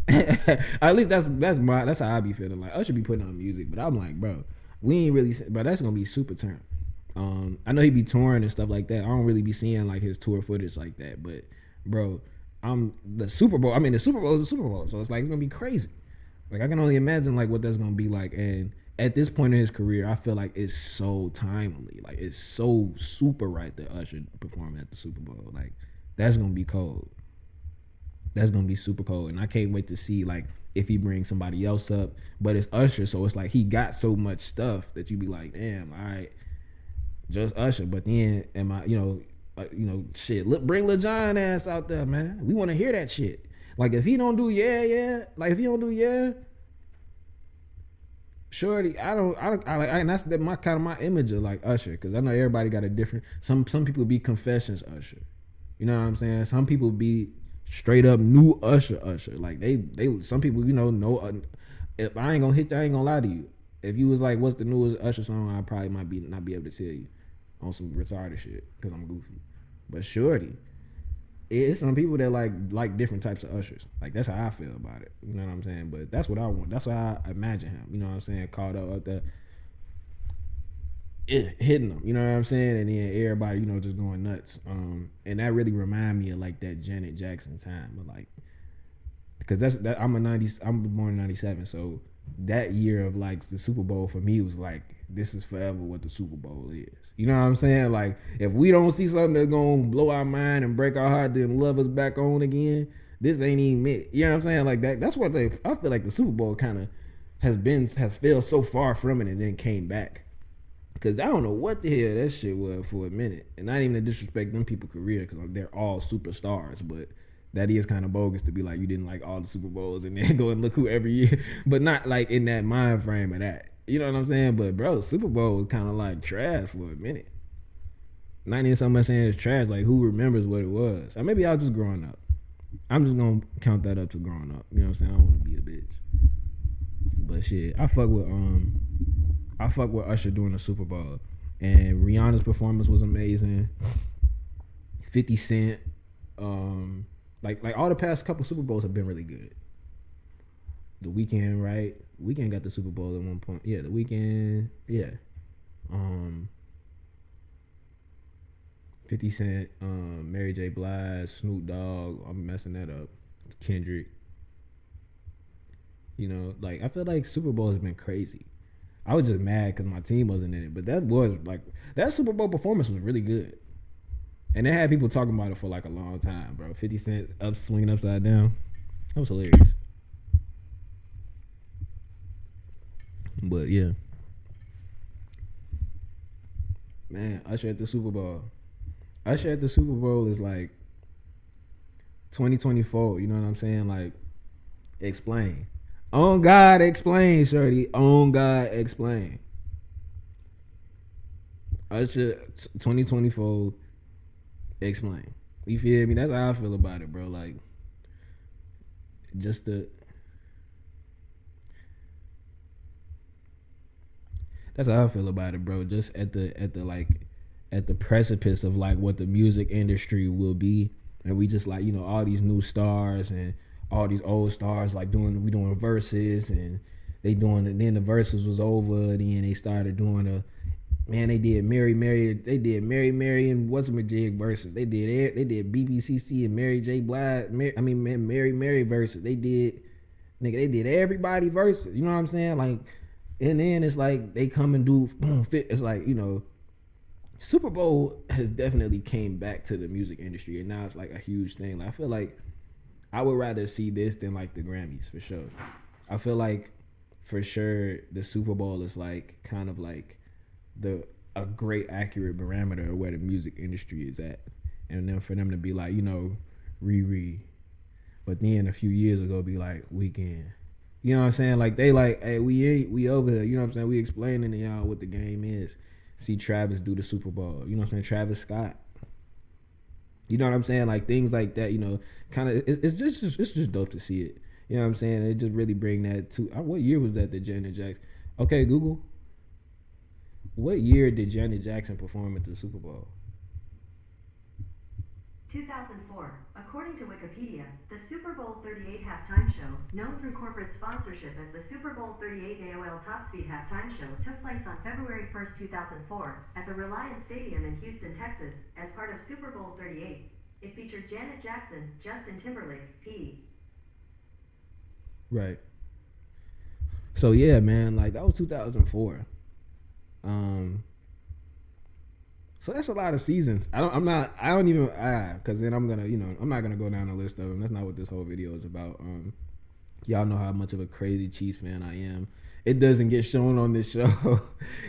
B: At least that's how I be feeling. Like Usher be putting on music, but I'm like, bro, we ain't really, bro. That's gonna be super turn. I know he be touring and stuff like that. I don't really be seeing like his tour footage like that, but bro, the Super Bowl. I mean, the Super Bowl is the Super Bowl, so it's like it's gonna be crazy. Like I can only imagine like what that's gonna be like. And at this point in his career, I feel like it's so timely. Like it's so super right that Usher performing at the Super Bowl. Like that's gonna be cold. That's gonna be super cold, and I can't wait to see like if he brings somebody else up. But it's Usher, so it's like he got so much stuff that you be like, damn, all right, just Usher. But then, am I, shit, bring Lil Jon ass out there, man. We want to hear that shit. Like if he don't do like if he don't do shorty, I like, and that's my kind of my image of like Usher, because I know everybody got a different. Some people be Confessions Usher. You know what I'm saying? Some people be straight up new Usher. Like they some people, know. If I ain't gonna lie to you. If you was like, what's the newest Usher song, I probably might not be able to tell you on some retarded shit because I'm goofy. But shorty, it's some people that like different types of Ushers. Like that's how I feel about it. You know what I'm saying? But that's what I want. That's how I imagine him. You know what I'm saying? Caught up there. Hitting them, you know what I'm saying, and then everybody, just going nuts. And that really remind me of like that Janet Jackson time, but like, because I'm born in '97, so that year of like the Super Bowl for me was like, this is forever what the Super Bowl is. You know what I'm saying? Like, if we don't see something that's gonna blow our mind and break our heart, then love us back on again, this ain't even it. You know what I'm saying? Like that's what I feel like the Super Bowl kind of has fell so far from it and then came back. Cause I don't know what the hell that shit was for a minute, and not even to disrespect them people's career, cause they're all superstars. But that is kind of bogus to be like you didn't like all the Super Bowls and then go and look who every year, but not like in that mind frame of that. You know what I'm saying? But bro, Super Bowl was kind of like trash for a minute. Not even so much saying it's trash, like who remembers what it was? Or maybe I was just growing up. I'm just gonna count that up to growing up. You know what I'm saying? I don't want to be a bitch. But shit, I fuck with Usher doing the Super Bowl, and Rihanna's performance was amazing. 50 Cent, Like all the past couple Super Bowls have been really good. The Weeknd, right? Weeknd got the Super Bowl at one point. Yeah, the Weeknd. Yeah. 50 Cent, Mary J. Blige, Snoop Dogg. I'm messing that up. Kendrick. You know, like I feel like Super Bowl has been crazy. I was just mad because my team wasn't in it, but that Super Bowl performance was really good, and they had people talking about it for like a long time, bro. 50 Cent up swinging upside down, that was hilarious. But yeah, man, Usher at the Super Bowl. Usher at the Super Bowl is like 2024. You know what I'm saying? Like, explain. On God, explain, shorty. On God, explain. Usher 2024, explain. You feel me? That's how I feel about it, bro. Like, just the. That's how I feel about it, bro. Just at the precipice of like what the music industry will be, and we just like, you know, all these new stars and all these old stars like we doing verses, and they doing it. Then the verses was over, and then they started doing they did Mary and what's a Majig verses. They did BBCC and Mary J. Blige. Mary verses. They did everybody verses. You know what I'm saying? Like, and then it's like they come and do boom fit. It's like, you know, Super Bowl has definitely came back to the music industry, and now it's like a huge thing. Like, I feel like I would rather see this than like the Grammys for sure. I feel like for sure the Super Bowl is like kind of like a great accurate barometer of where the music industry is at, and then for them to be like, you know, Riri, but then a few years ago be like Weeknd. You know what I'm saying? Like they like, hey, we over here. You know what I'm saying? We explaining to y'all what the game is. See Travis do the Super Bowl. You know what I'm saying? Travis Scott. You know what I'm saying? Like things like that. You know, kind of. It's just dope to see it. You know what I'm saying? It just really bring that to. What year was that? The Janet Jackson. Okay, Google. What year did Janet Jackson perform at the Super Bowl?
D: 2004. According to Wikipedia, the Super Bowl 38 halftime show, known through corporate sponsorship as the Super Bowl 38 AOL Top Speed halftime show, took place on February 1st, 2004, at the Reliant Stadium in Houston, Texas, as part of Super Bowl 38. It featured Janet Jackson, Justin Timberlake, P.
B: Right. So yeah, man, like that was 2004. So that's a lot of seasons. Because then I'm gonna, you know, I'm not gonna go down the list of them. That's not what this whole video is about. Y'all know how much of a crazy Chiefs fan I am. It doesn't get shown on this show.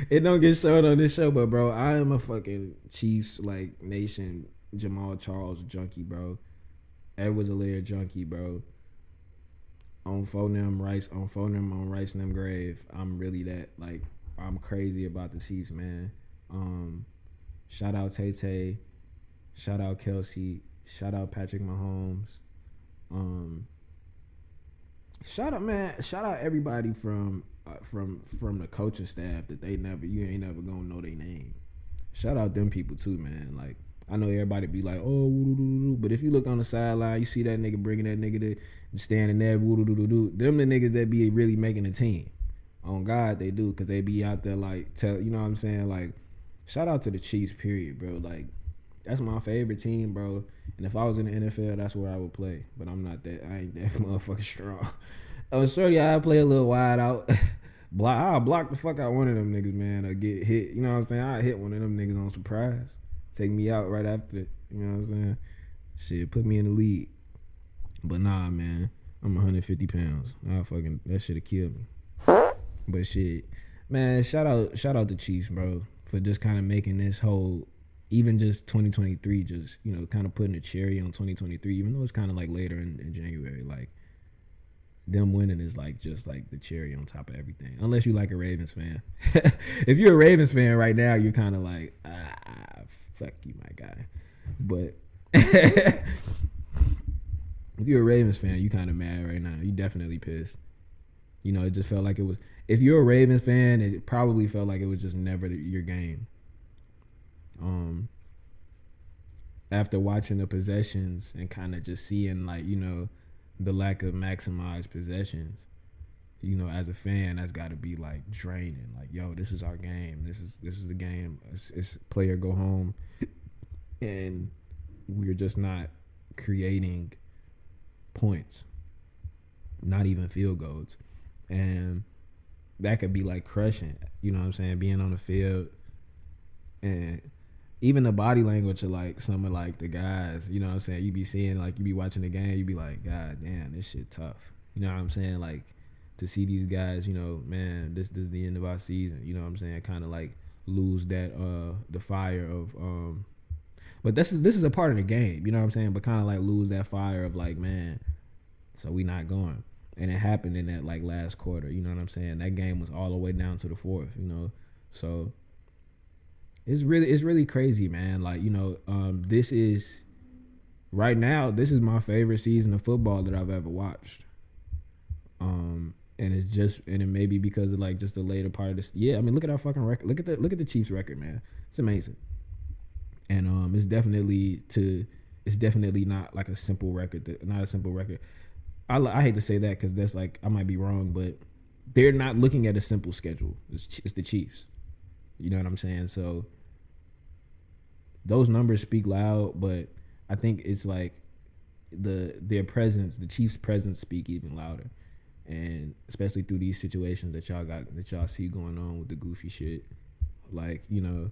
B: It don't get shown on this show, but bro, I am a fucking Chiefs like nation Jamal Charles junkie, bro. Edwards-Helaire junkie, bro. On Rice and them grave. I'm really that, like, I'm crazy about the Chiefs, man. Shout out Tay-Tay. Shout out Kelsey. Shout out Patrick Mahomes. Shout out everybody from the coaching staff that you ain't never gonna know their name. Shout out them people too, man. Like, I know everybody be like, oh, woo-doo-doo-doo. But if you look on the sideline, you see that nigga bringing that nigga to standing there, woo-doo-doo-doo. Them the niggas that be really making the team. On God, they do, because they be out there like, you know what I'm saying? Like, shout out to the Chiefs, period, bro. Like, that's my favorite team, bro. And if I was in the NFL, that's where I would play. But I'm not that. I ain't that motherfucking strong. Oh, shorty, I play a little wide out. I'll block the fuck out one of them niggas, man, or get hit. You know what I'm saying? I'll hit one of them niggas on surprise. Take me out right after it. You know what I'm saying? Shit, put me in the lead. But nah, man. I'm 150 pounds. That should have killed me. But shit. Man, shout out the Chiefs, bro, for just kind of making this whole, even just 2023, just, you know, kind of putting a cherry on 2023, even though it's kind of like later in January. Like, them winning is like just like the cherry on top of everything. Unless you like a Ravens fan. If you're a Ravens fan right now, you're kind of like, fuck you, my guy. But if you're a Ravens fan, you kind of mad right now. You definitely pissed. You know, it just felt like it was. If you're a Ravens fan, it probably felt like it was just never your game. after watching the possessions and kind of just seeing like, you know, the lack of maximized possessions, you know, as a fan, that's got to be like draining. Like, yo, this is our game. This is the game. It's player go home, and we're just not creating points, not even field goals, and that could be like crushing. You know what I'm saying? Being on the field, and even the body language of like some of like the guys. You know what I'm saying? You be seeing like you be watching the game, you be like, God damn, this shit tough. You know what I'm saying? Like, to see these guys, you know, man, this is the end of our season. You know what I'm saying? Kind of like lose that the fire of but this is a part of the game, you know what I'm saying? But kind of like lose that fire of like, man, so we not going. And it happened in that like last quarter, you know what I'm saying? That game was all the way down to the fourth, you know. So it's really crazy, man. Like, you know, this is right now, this is my favorite season of football that I've ever watched. And it may be because of like just the later part of this. Yeah, I mean, look at our fucking record. Look at the Chiefs record, man. It's amazing. And it's definitely not like a simple record. Not a simple record. I hate to say that because that's like, I might be wrong, but they're not looking at a simple schedule. It's the Chiefs. You know what I'm saying? So those numbers speak loud, but I think it's like their presence, the Chiefs' presence, speak even louder. And especially through these situations that y'all see going on with the goofy shit. Like, you know,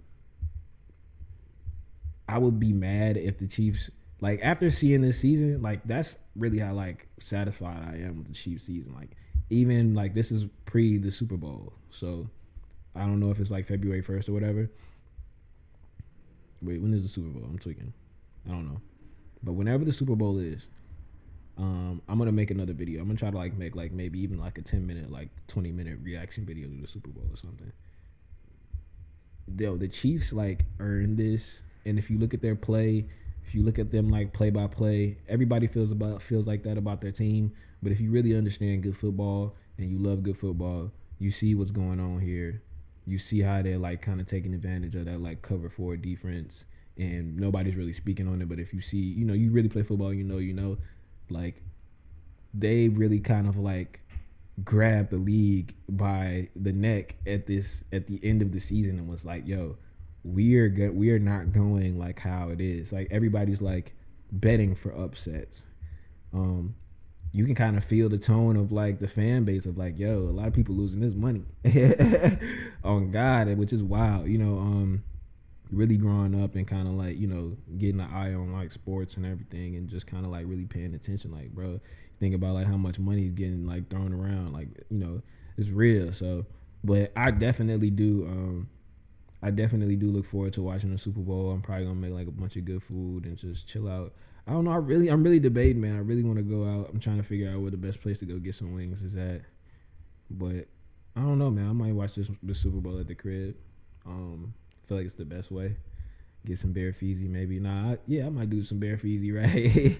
B: I would be mad if the Chiefs, like, after seeing this season, like, that's really how like satisfied I am with the Chiefs season. Like, even like this is pre the Super Bowl, so I don't know if it's like February 1st or whatever. Wait, when is the Super Bowl? I'm tweaking. I don't know, but whenever the Super Bowl is, I'm gonna make another video. I'm gonna try to like make like maybe even like a 10-minute, like 20-minute reaction video to the Super Bowl or something. The Chiefs like earned this, and if you look at their play, if you look at them like play by play, everybody feels like that about their team. But if you really understand good football and you love good football, you see what's going on here. You see how they're like kind of taking advantage of that like cover 4 defense, and nobody's really speaking on it. But if you see, you know, you really play football, you know. Like, they really kind of like grabbed the league by the neck at the end of the season and was like, yo, we are not going like how it is. Like, everybody's like betting for upsets. You can kind of feel the tone of like the fan base of like, yo, a lot of people losing this money on God, which is wild, you know. Really growing up and kind of like, you know, getting an eye on like sports and everything, and just kind of like really paying attention. Like, bro, think about like how much money is getting like thrown around. Like, you know, it's real. So, but I definitely do look forward to watching the Super Bowl. I'm probably gonna make like a bunch of good food and just chill out. I don't know. I'm really debating, man. I really want to go out. I'm trying to figure out where the best place to go get some wings is at. But I don't know, man. I might watch this Super Bowl at the crib. I feel like it's the best way. Get some bear feezy, maybe. I might do some bear feezy, right?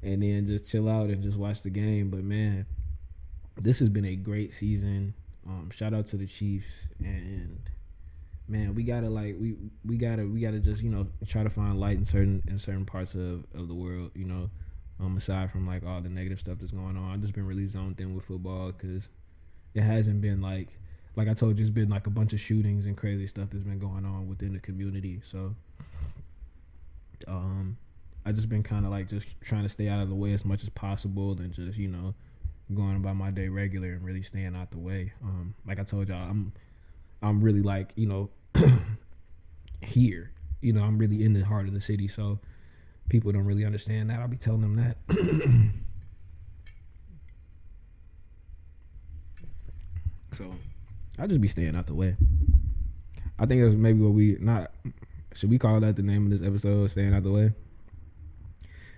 B: And then just chill out and just watch the game. But man, this has been a great season. Shout out to the Chiefs, and man, we gotta just, you know, try to find light in certain parts of the world, you know. Aside from like all the negative stuff that's going on, I've just been really zoned in with football because it hasn't been like I told you, it's been like a bunch of shootings and crazy stuff that's been going on within the community. So I just been kind of like just trying to stay out of the way as much as possible, and just, you know, going about my day regular and really staying out the way. Like I told y'all, I'm really like, you know, here, you know, I'm really in the heart of the city. So people don't really understand that. I'll be telling them that. So I'll just be staying out the way. I think that's maybe should we call that the name of this episode, staying out the way?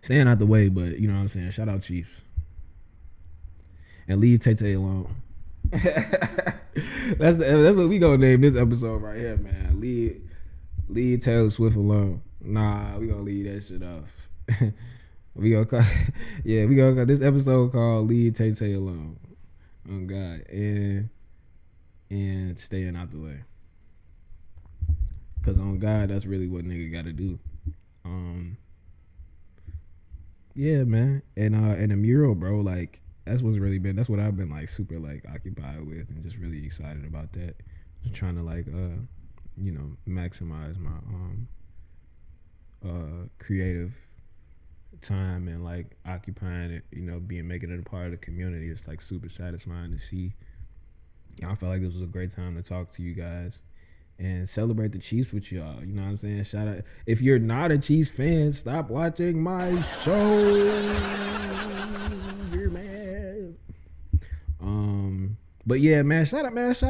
B: Staying out the way, but you know what I'm saying? Shout out Chiefs. And leave Tay alone. That's what we gonna name this episode right here, man. Leave Taylor Swift alone. Nah, we gonna leave that shit off. we gonna call this episode called Leave Tay Alone. Oh God. And staying out the way. Cause on God, that's really what nigga gotta do. Yeah, man. And a mural, bro, like that's what I've been like super like occupied with and just really excited about that. Just trying to like maximize my creative time and like occupying it, making it a part of the community. It's like super satisfying to see. I felt like this was a great time to talk to you guys and celebrate the Chiefs with y'all. You know what I'm saying? Shout out. If you're not a Chiefs fan, stop watching my show. You're mad. But yeah, man, shout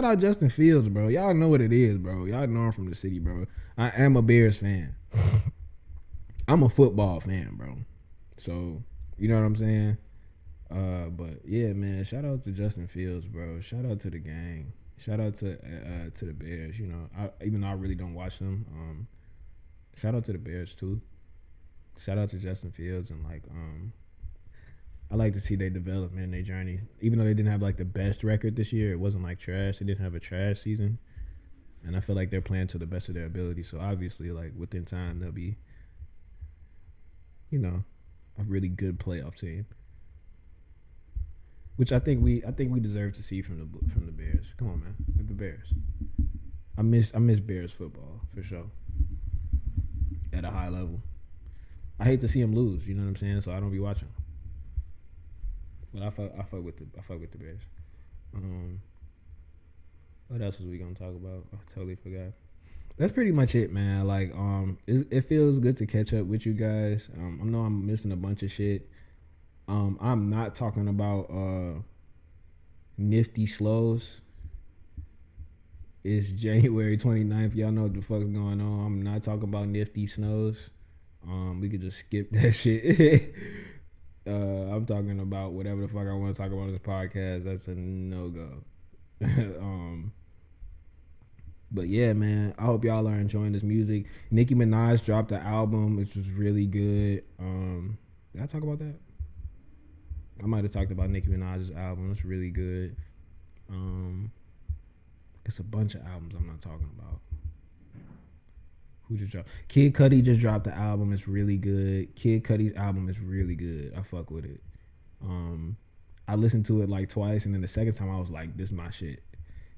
B: out Justin Fields, bro. Y'all know what it is, bro. Y'all know I'm from the city, bro. I am a Bears fan. I'm a football fan, bro. So, you know what I'm saying? But yeah, man, shout out to Justin Fields, bro. Shout out to the gang. Shout out to the Bears. Even though I really don't watch them, shout out to the Bears too. Shout out to Justin Fields and like I like to see their development and their journey. Even though they didn't have like the best record this year, it wasn't like trash. They didn't have a trash season, and I feel like they're playing to the best of their ability. So obviously, like within time, they'll be, a really good playoff team. Which I think we deserve to see from the Bears. Come on, man, the Bears. I miss Bears football for sure. At a high level, I hate to see them lose. You know what I'm saying? So I don't be watching. But I fuck with the Bears. What else was we gonna talk about? I totally forgot. That's pretty much it, man. Like it feels good to catch up with you guys. I know I'm missing a bunch of shit. I'm not talking about Nifty slows. It's January 29th. Y'all know what the fuck's going on. I'm not talking about Nifty slows. We could just skip that shit. I'm talking about whatever the fuck I want to talk about on this podcast. That's a no-go. But yeah, man, I hope y'all are enjoying this music. Nicki Minaj dropped the album, which was really good. Did I talk about that? I might have talked about Nicki Minaj's album. It's really good. It's a bunch of albums I'm not talking about. Who just dropped? Kid Cudi just dropped the album. It's really good. Kid Cudi's album is really good. I fuck with it. I listened to it like twice, and then the second time I was like, this is my shit.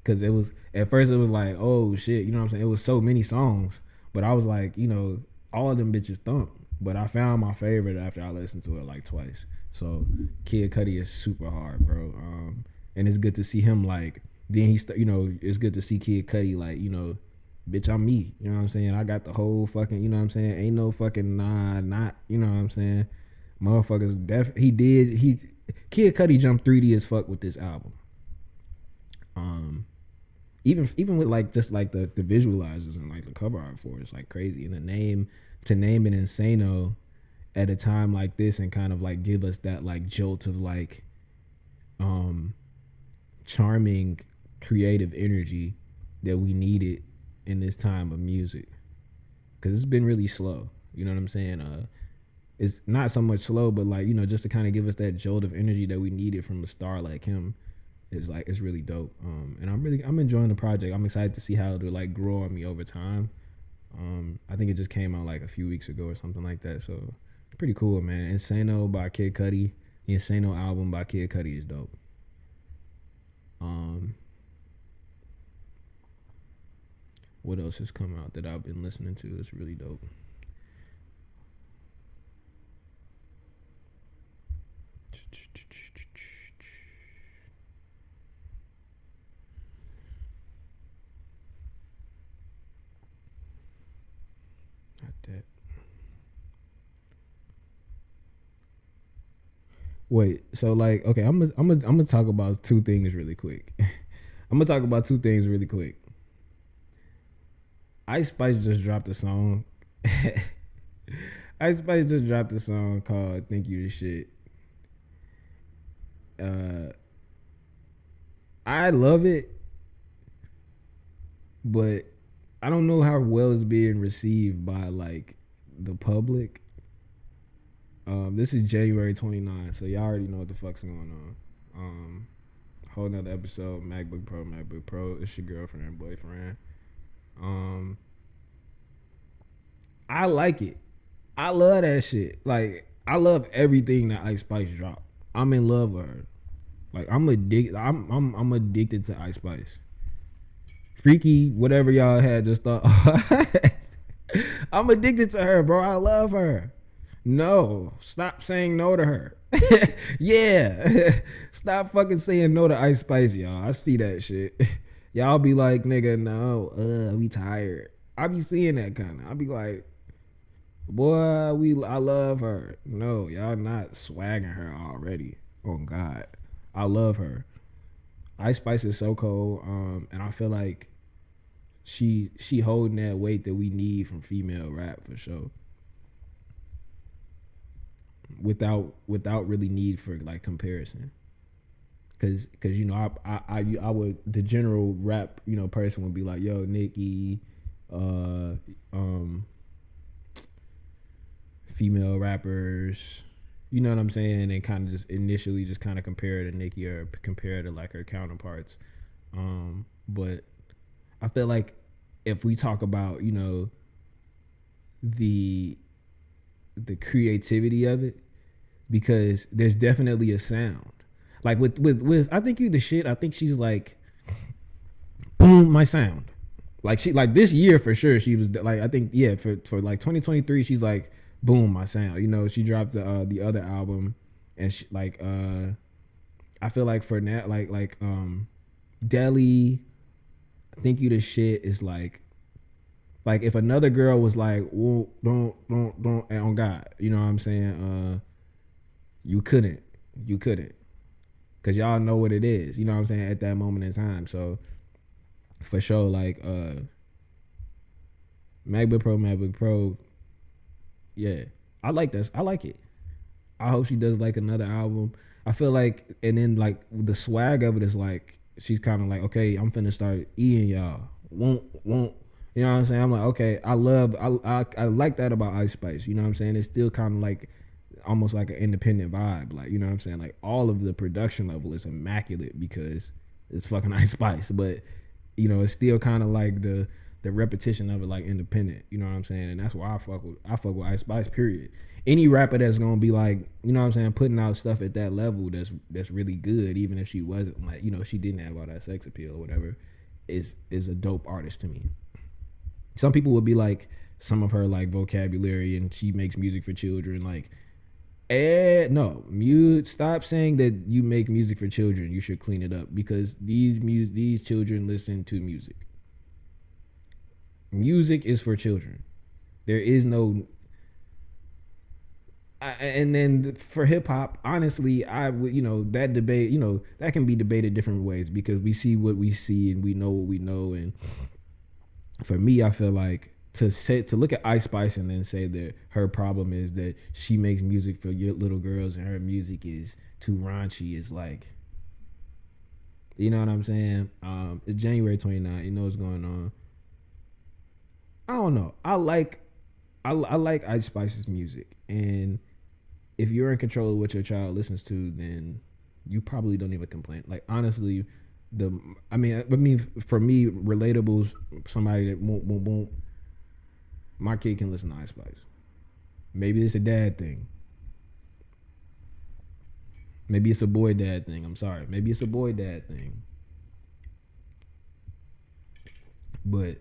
B: Because it was, at first it was like, oh shit, you know what I'm saying? It was so many songs, but I was like, all of them bitches thump. But I found my favorite after I listened to it like twice. So Kid Cudi is super hard, bro. And it's good to see him like, then it's good to see Kid Cudi like, bitch, I'm me. You know what I'm saying? I got the whole fucking, you know what I'm saying? Ain't no fucking not, you know what I'm saying? Motherfuckers, Kid Cudi jumped 3D as fuck with this album. Even with like just like the visualizers and like the cover art for it, it's like crazy. And to name it Insano at a time like this and kind of like give us that like jolt of like charming creative energy that we needed in this time of music, because it's been really slow, you know what I'm saying? It's not so much slow, but like, just to kind of give us that jolt of energy that we needed from a star like him. It's really dope. And I'm enjoying the project. I'm excited to see how it'll like grow on me over time. I think it just came out like a few weeks ago or something like that, so it's pretty cool, man. Insano by Kid Cudi. The Insano album by Kid Cudi is dope. What else has come out that I've been listening to? It's really dope. Not that. Wait, so like, okay, I'm gonna talk about two things really quick. Ice Spice just dropped a song. Ice Spice just dropped a song called "Think You the Shit." I love it, but I don't know how well it's being received by like the public. This is January 29th, so y'all already know what the fuck's going on. Whole nother episode, MacBook Pro. It's your girlfriend and boyfriend. I like it. I love that shit. Like I love everything that Ice Spice dropped. I'm in love with her. Like I'm addicted. I'm addicted to Ice Spice. Freaky, whatever y'all had just thought. I'm addicted to her, bro. I love her. No, stop saying no to her. Yeah, stop fucking saying no to Ice Spice, y'all. I see that shit. Y'all be like, nigga, no, we tired. I be seeing that kind of. I be like, boy, I love her. No, y'all not swagging her already. Oh God, I love her. Ice Spice is so cold, and I feel like she holding that weight that we need from female rap for sure. Without really need for like comparison, cause you know I would, the general rap, you know, person would be like, yo, Nicki, female rappers, you know what I'm saying, and kind of just initially just kind of compare to Nicki or compare to like her counterparts, but I feel like if we talk about, you know, the creativity of it, because there's definitely a sound. Like with I think you the shit. I think she's like, boom, my sound. Like she, like this year for sure, she was like, I think, yeah, for like 2023, she's like, boom, my sound. You know, she dropped the other album, and she like I feel like for now, like Deli, I think you the shit is like if another girl was like, whoa, don't, and on God, you know what I'm saying? You couldn't, cause y'all know what it is, you know what I'm saying, at that moment in time. So for sure, like MacBook Pro, yeah, I like this. I like it. I hope she does like another album. I feel like, and then like the swag of it is like, she's kind of like, okay, I'm finna start eating y'all. Won't. You know what I'm saying? I'm like, okay, I like that about Ice Spice. You know what I'm saying? It's still kind of like almost like an independent vibe. Like, you know what I'm saying? Like all of the production level is immaculate because it's fucking Ice Spice. But, you know, it's still kind of like the repetition of it, like independent. You know what I'm saying? And that's why I fuck with Ice Spice, period. Any rapper that's gonna be like, you know what I'm saying, putting out stuff at that level that's really good, even if she wasn't like, you know, she didn't have all that sex appeal or whatever, is a dope artist to me. Some people would be like, some of her like vocabulary and she makes music for children, like, no, stop saying that you make music for children. You should clean it up, because these children listen to music. Music is for children. There is no. And then for hip hop, honestly, I would, you know, that debate, you know, that can be debated different ways, because we see what we see and we know what we know. And for me, I feel like to look at Ice Spice and then say that her problem is that she makes music for little girls and her music is too raunchy is like, you know what I'm saying? It's January 29th. You know what's going on. I don't know. I like Ice Spice's music, and if you're in control of what your child listens to, then you probably don't even complain. Like honestly, I mean, for me, relatable, somebody that won't. My kid can listen to Ice Spice. Maybe it's a dad thing. Maybe it's a boy dad thing. I'm sorry. Maybe it's a boy dad thing. But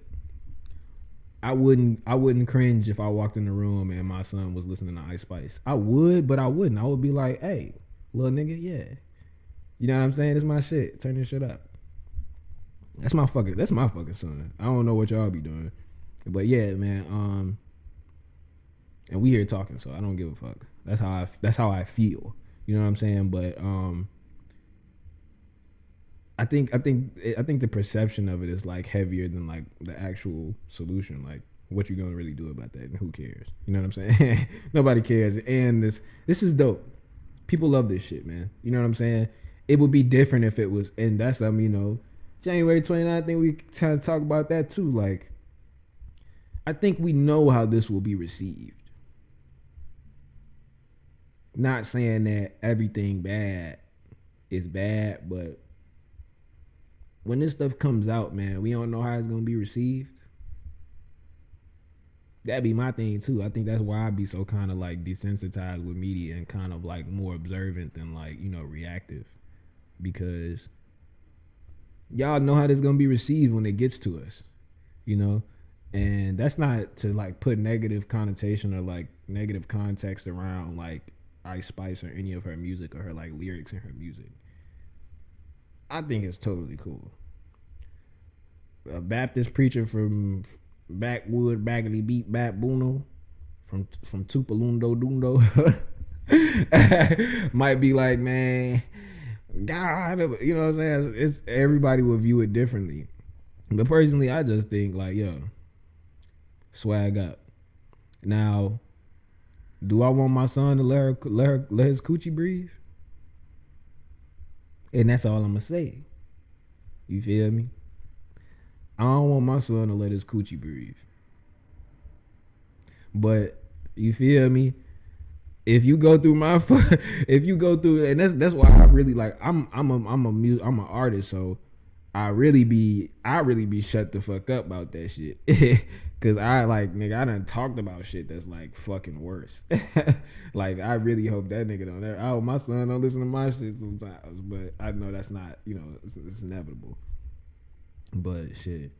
B: I wouldn't cringe if I walked in the room and my son was listening to Ice Spice. I would, but I wouldn't. I would be like, hey, little nigga, yeah. You know what I'm saying? It's my shit. Turn this shit up. That's my fucking son. I don't know what y'all be doing. But yeah, man, and we here talking, so I don't give a fuck. That's how I feel. You know what I'm saying? But I think the perception of it is like heavier than like the actual solution. Like, what you gonna really do about that, and who cares? You know what I'm saying? Nobody cares. And this is dope. People love this shit, man. You know what I'm saying? It would be different if it was, and that's, I mean, you know, January 29th, I think we kind of talk about that too. Like, I think we know how this will be received. Not saying that everything bad is bad, but when this stuff comes out, man, we don't know how it's gonna be received. That'd be my thing too. I think that's why I'd be so kind of like desensitized with media and kind of like more observant than like, you know, reactive. Because y'all know how this gonna be received when it gets to us, you know? And that's not to like put negative connotation or like negative context around like Ice Spice or any of her music or her like lyrics in her music. I think it's totally cool. A Baptist preacher from Backwood, Bagley Beat, Babuno, from Tupolundo Dundo, might be like, man, God, you know what I'm saying? It's everybody will view it differently. But personally, I just think like, yo, swag up. Now, do I want my son to let his coochie breathe? And that's all I'm gonna say. You feel me? I don't want my son to let his coochie breathe. But you feel me? If you go through and that's why I really like I'm an artist, so I really be shut the fuck up about that shit. Cause I like, nigga, I done talked about shit that's like fucking worse. Like I really hope that nigga don't ever, I hope my son don't listen to my shit sometimes, but I know that's not, you know, it's inevitable. But shit,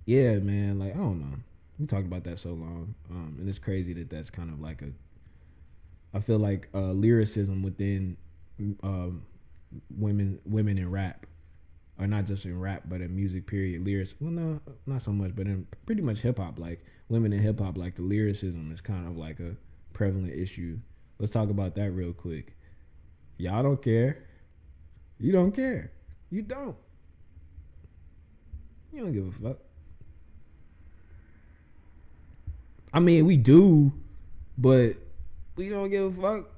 B: yeah, man. Like I don't know. We talked about that so long, and it's crazy that that's kind of like I feel like lyricism within women in rap, or not just in rap, but in music. Period. Lyrics. Well, no, not so much, but in pretty much hip hop. Like women in hip hop, like the lyricism is kind of like a prevalent issue. Let's talk about that real quick. Y'all don't care. You don't care. You don't. You don't give a fuck. I mean, we do, but we don't give a fuck.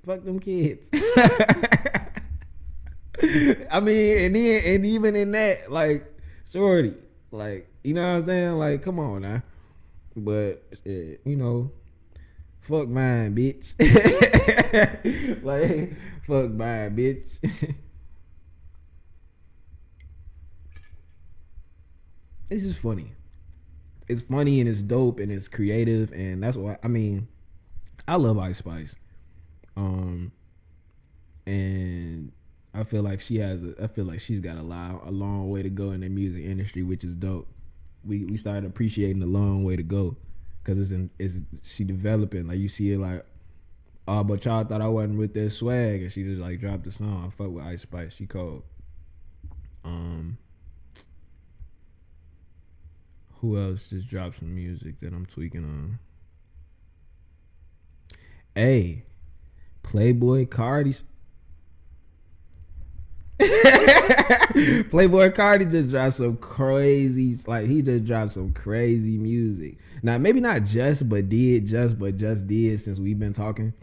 B: Fuck them kids. I mean, and even in that, like, shorty, like, you know what I'm saying? Like, come on now. But shit, you know, fuck mine, bitch. Like, fuck mine, bitch. It's just funny. It's funny and it's dope and it's creative, and that's why I mean, I love Ice Spice, and I feel like she's got a long way to go in the music industry, which is dope. We started appreciating the long way to go, cause she developing. Like you see it like, oh, but y'all thought I wasn't with that swag, and she just like dropped the song. I fuck with Ice Spice, she cold. Who else just dropped some music that I'm tweaking on? Hey, Playboy Cardi's. Playboy Cardi just dropped some crazy, like he just dropped some crazy music. Now maybe not just did since we've been talking.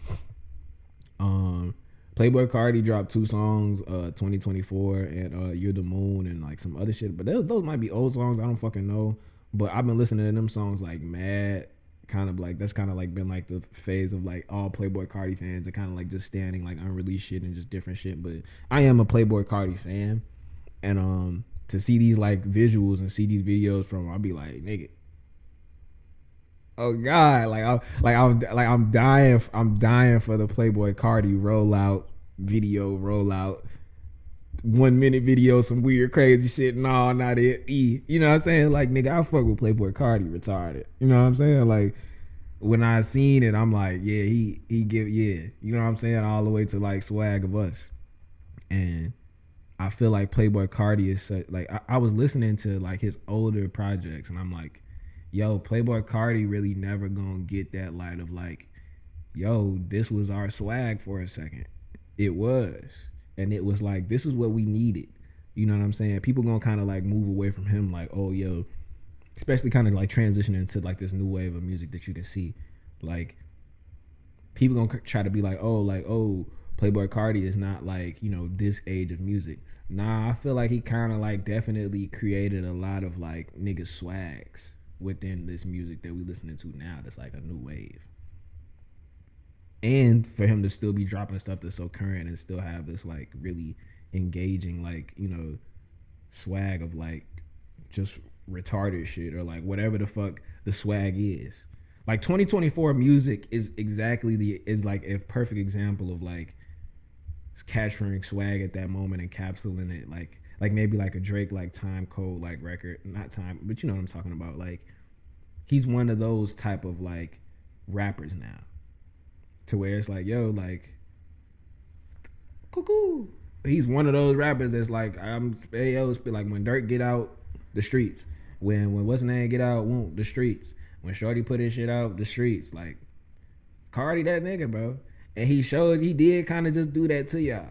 B: Playboy Cardi dropped 2 songs, 2024 and You're the Moon and like some other shit. But those might be old songs. I don't fucking know. But I've been listening to them songs like mad. Kind of like that's kind of like been like the phase of like all Playboy Cardi fans and kind of like just standing like unreleased shit and just different shit. But I am a Playboy Cardi fan, and to see these like visuals and see these videos from her, I'll be like, nigga, oh god, I'm dying for the Playboy Cardi rollout 1 minute video, some weird crazy shit. No, not it. You know what I'm saying? Like, nigga, I fuck with Playboy Cardi retarded. You know what I'm saying? Like, when I seen it, I'm like, yeah, he give, yeah. You know what I'm saying? All the way to like Swag of Us. And I feel like Playboy Cardi is such, like, I was listening to like his older projects and I'm like, yo, Playboy Cardi really never gonna get that light of like, yo, this was our swag for a second. It was. And it was like, this is what we needed. You know what I'm saying? People gonna kind of like move away from him like, oh, yo, especially kind of like transitioning into like this new wave of music that you can see. Like, people gonna try to be like, oh, Playboy Cardi is not like, you know, this age of music. Nah, I feel like he kind of like definitely created a lot of like nigga swags within this music that we listening to now that's like a new wave. And for him to still be dropping stuff that's so current and still have this like really engaging like, you know, swag of like just retarded shit or like whatever the fuck the swag is. Like 2024 music is like a perfect example of like capturing swag at that moment and capsuling it like maybe like a Drake like Time Code like record, not Time, but you know what I'm talking about. Like he's one of those type of like rappers now, to where it's like, yo, like cuckoo. He's one of those rappers that's like, like when Dirk get out, the streets. When what's his name get out, the streets. When Shorty put his shit out, the streets. Like Cardi, that nigga, bro. And he did kind of just do that to y'all.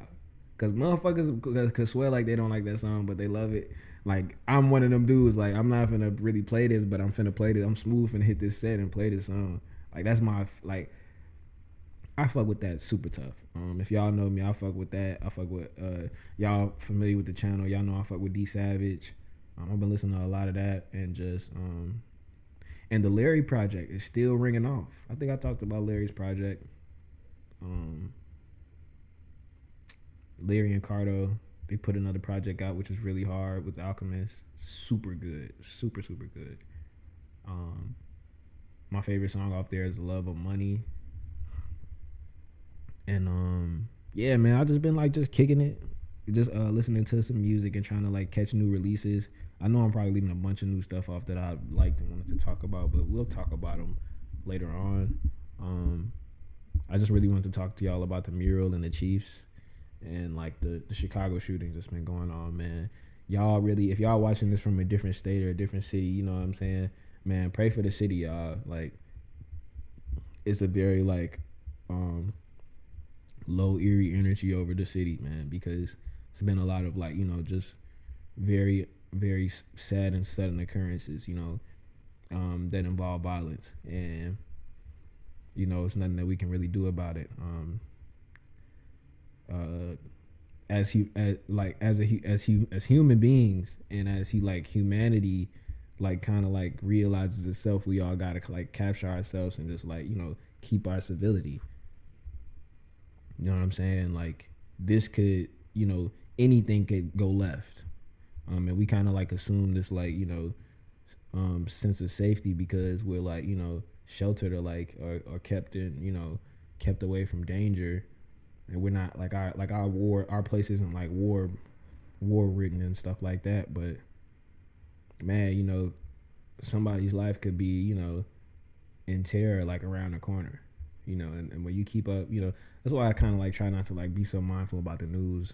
B: Cause motherfuckers could swear like they don't like that song, but they love it. Like I'm one of them dudes. Like I'm not finna really play this, but I'm finna play this. I'm smooth finna hit this set and play this song. Like that's my like. I fuck with that super tough. If y'all know me, I fuck with that. I fuck with y'all familiar with the channel. Y'all know I fuck with D Savage. I've been listening to a lot of that and just and the Larry project is still ringing off. I think I talked about Larry's project. Larry and Cardo, they put another project out which is really hard with Alchemist. Super good, super good. My favorite song off there is Love of Money. And yeah, man, I just been like just kicking it, just listening to some music and trying to like catch new releases. I know I'm probably leaving a bunch of new stuff off that I liked and wanted to talk about, but we'll talk about them later on. I just really wanted to talk to y'all about the mural and the Chiefs and like the Chicago shootings that's been going on, man. Y'all really, if y'all watching this from a different state or a different city, you know what I'm saying, man, pray for the city, y'all. Like it's a very like low eerie energy over the city, man, because it's been a lot of like, you know, just very sad and sudden occurrences, you know, that involve violence, and you know it's nothing that we can really do about it. As human beings and as humanity like kind of like realizes itself, we all gotta like capture ourselves and just like, you know, keep our civility. You know what I'm saying? Like this could, you know, anything could go left. And we kind of like assume this like, you know, sense of safety because we're like, you know, sheltered or like or kept in, you know, kept away from danger, and we're not like our place isn't like war ridden and stuff like that. But man, you know, somebody's life could be, you know, in terror like around the corner. You know, and when you keep up, you know, that's why I kind of like try not to like be so mindful about the news,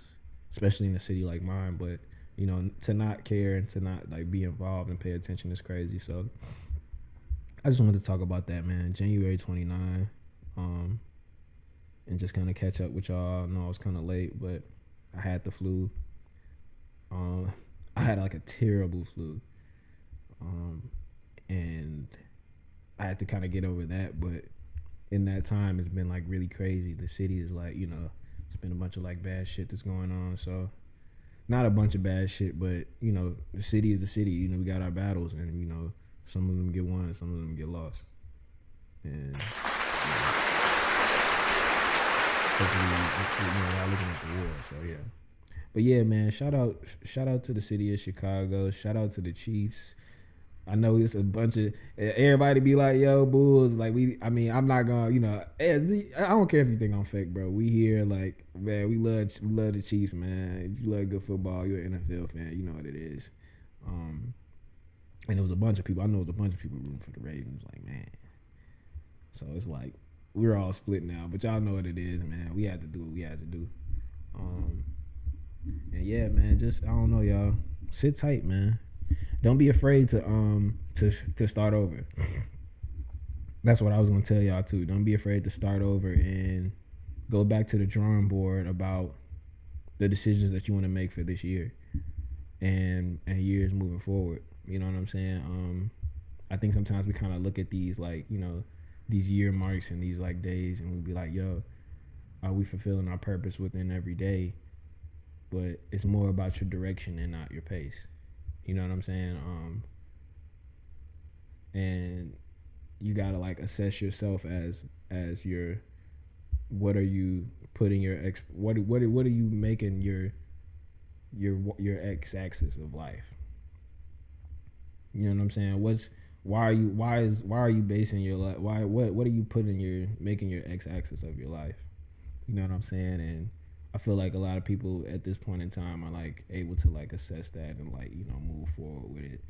B: especially in a city like mine. But you know, to not care and to not like be involved and pay attention is crazy. So I just wanted to talk about that, man. January 29, and just kind of catch up with y'all. I know I was kind of late, but I had the flu. I had like a terrible flu, and I had to kind of get over that, but in that time it's been like really crazy. The city is like, you know, it's been a bunch of like bad shit that's going on. So not a bunch of bad shit, but you know, the city is the city. You know, we got our battles, and you know, some of them get won, some of them get lost, and you know, hopefully, you know, y'all looking at the war. So yeah, but yeah, man, shout out to the city of Chicago. Shout out to the Chiefs. I know it's a bunch of everybody be like, yo, Bulls. Like I'm not gonna, you know, I don't care if you think I'm fake, bro. We here, like, man, we love the Chiefs, man. If you love good football, you're an NFL fan, you know what it is. And it was a bunch of people. I know it was a bunch of people rooting for the Ravens, like, man. So it's like we're all split now, but y'all know what it is, man. We had to do what we had to do. And yeah, man, just I don't know, y'all. Sit tight, man. Don't be afraid to start over. That's what I was gonna tell y'all too. Don't be afraid to start over and go back to the drawing board about the decisions that you want to make for this year and years moving forward. You know what I'm saying? I think sometimes we kind of look at these like, you know, these year marks and these like days, and we be like, yo, are we fulfilling our purpose within every day? But it's more about your direction and not your pace. You know what I'm saying? And you gotta like assess yourself as your, what are you putting your what are you making your x-axis of life? You know what I'm saying? Why are you basing your life? What are you putting making your x-axis of your life? You know what I'm saying? And I feel like a lot of people at this point in time are like able to like assess that and like, you know, move forward with it.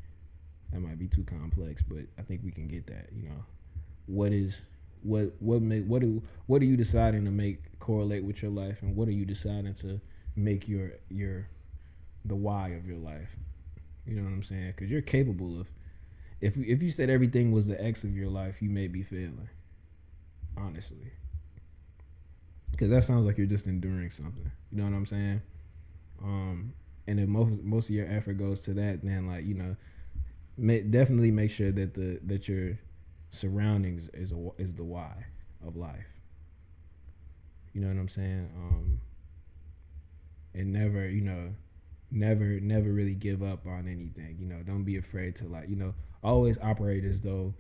B: That might be too complex, but I think we can get that, you know. What are you deciding to make correlate with your life, and what are you deciding to make the why of your life? You know what I'm saying? Because you're capable of, if you said everything was the X of your life, you may be failing, honestly. Because that sounds like you're just enduring something. You know what I'm saying? And if most of your effort goes to that, then like, you know, definitely make sure that your surroundings is the why of life. You know what I'm saying? And never, you know, never really give up on anything. You know, don't be afraid to like, you know, always operate as though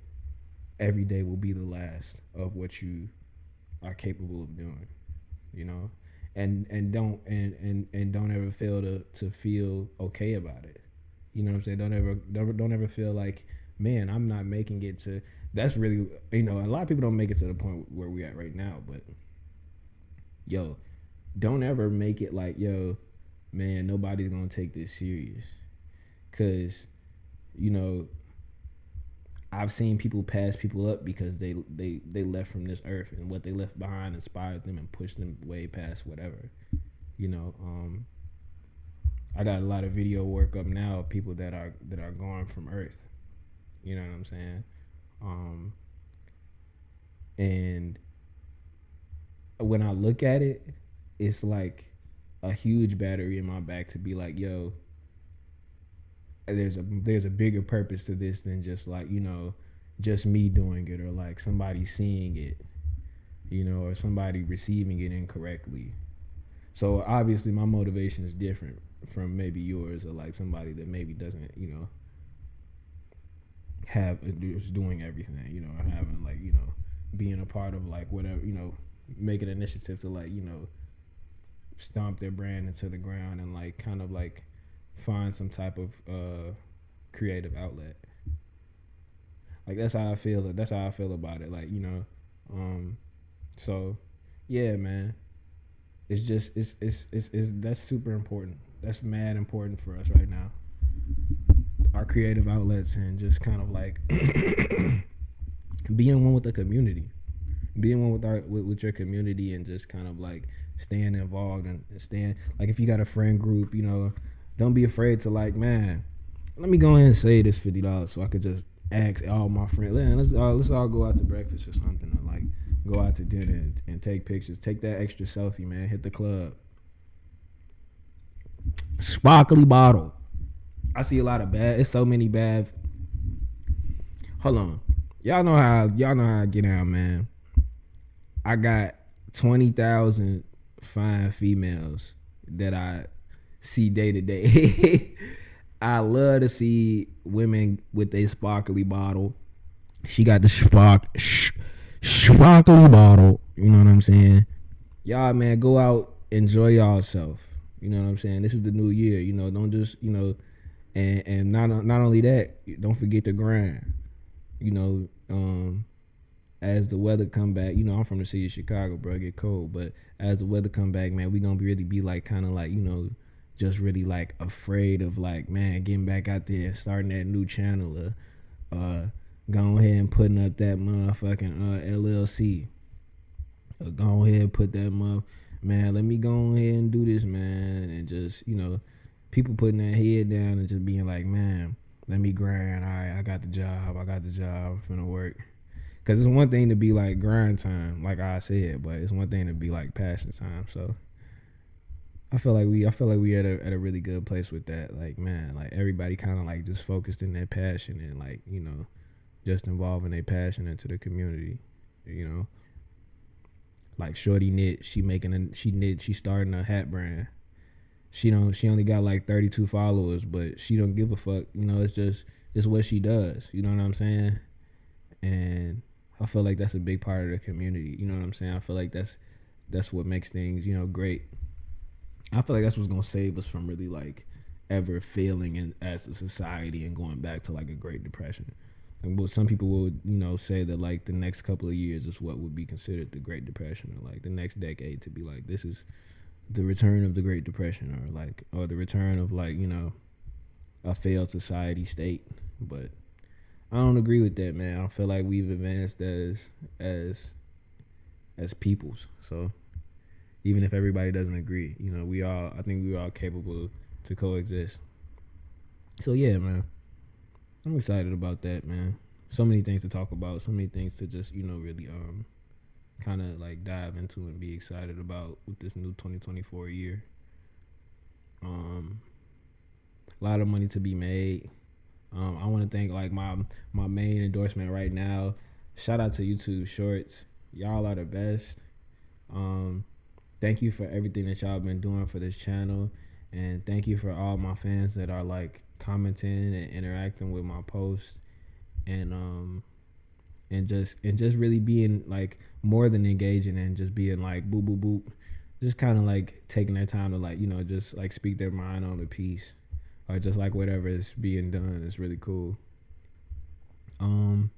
B: every day will be the last of what you are capable of doing. You know, and don't ever fail to feel okay about it. You know what I'm saying? Don't ever feel like, man, I'm not making it to. That's really, you know, a lot of people don't make it to the point where we're at right now. But yo, don't ever make it like, yo, man, nobody's gonna take this serious, cause, you know, I've seen people pass people up because they left from this earth, and what they left behind inspired them and pushed them way past whatever. You know, I got a lot of video work up now of people that are gone from earth. You know what I'm saying? And when I look at it, it's like a huge battery in my back to be like, yo, there's a bigger purpose to this than just like, you know, just me doing it, or like somebody seeing it, you know, or somebody receiving it incorrectly. So obviously my motivation is different from maybe yours, or like somebody that maybe doesn't, you know, is doing everything, you know, or having like, you know, being a part of like whatever, you know, make an initiative to like, you know, stomp their brand into the ground and like kind of like find some type of creative outlet. Like that's how I feel about it. Like, you know, so yeah, man. It's just it's that's super important. That's mad important for us right now. Our creative outlets, and just kind of like being one with the community. Being one with your community, and just kind of like staying involved and staying, like, if you got a friend group, you know, don't be afraid to like, man, let me go ahead and save this $50 so I could just ask all my friends, man, let's all go out to breakfast or something, or like go out to dinner and take pictures. Take that extra selfie, man. Hit the club. Sparkly bottle. I see a lot of bad. It's so many bad. Hold on. Y'all know how I get out, man. I got 20,000 fine females that I see day to day. I love to see women with a sparkly bottle. She got the sparkly bottle. You know what I'm saying? Y'all, man, go out, enjoy yourself. You know what I'm saying? This is the new year. You know, don't just, you know, and not only that, don't forget to grind. You know, as the weather come back, you know, I'm from the city of Chicago, bro. It get cold, but as the weather come back, man, we gonna really be like, kind of like, you know, just really like afraid of like, man, getting back out there, starting that new channel, going ahead and putting up that motherfucking LLC. Go ahead and put that man, let me go ahead and do this, man, and just, you know, people putting their head down and just being like, man, let me grind. All right, I got the job, I'm finna work. Cause it's one thing to be like grind time, like I said, but it's one thing to be like passion time. So I feel like we at a really good place with that. Like, man, like everybody kind of like just focused in their passion, and like, you know, just involving their passion into the community. You know, like Shorty Knit, she's starting a hat brand. She only got like 32 followers, but she don't give a fuck. You know, it's what she does. You know what I'm saying? And I feel like that's a big part of the community. You know what I'm saying? I feel like that's what makes things, you know, great. I feel like that's what's gonna save us from really like ever failing as a society and going back to like a Great Depression. And some people would, say that like the next couple of years is what would be considered the Great Depression, or like the next decade to be like, this is the return of the Great Depression, or the return of like, a failed society state. But I don't agree with that, man. I feel like we've advanced as peoples. So even if everybody doesn't agree, I think we're all capable to coexist. So yeah, man, I'm excited about that, man. So many things to talk about, so many things to just, really kind of like dive into and be excited about with this new 2024 year. A lot of money to be made. I want to thank like my main endorsement right now. Shout out to YouTube Shorts. Y'all are the best. Thank you for everything that y'all been doing for this channel, and thank you for all my fans that are like commenting and interacting with my posts, and just really being like more than engaging and just being like boop boop boop, just kind of like taking their time to like just like speak their mind on the piece, or just like whatever is being done. It's really cool. And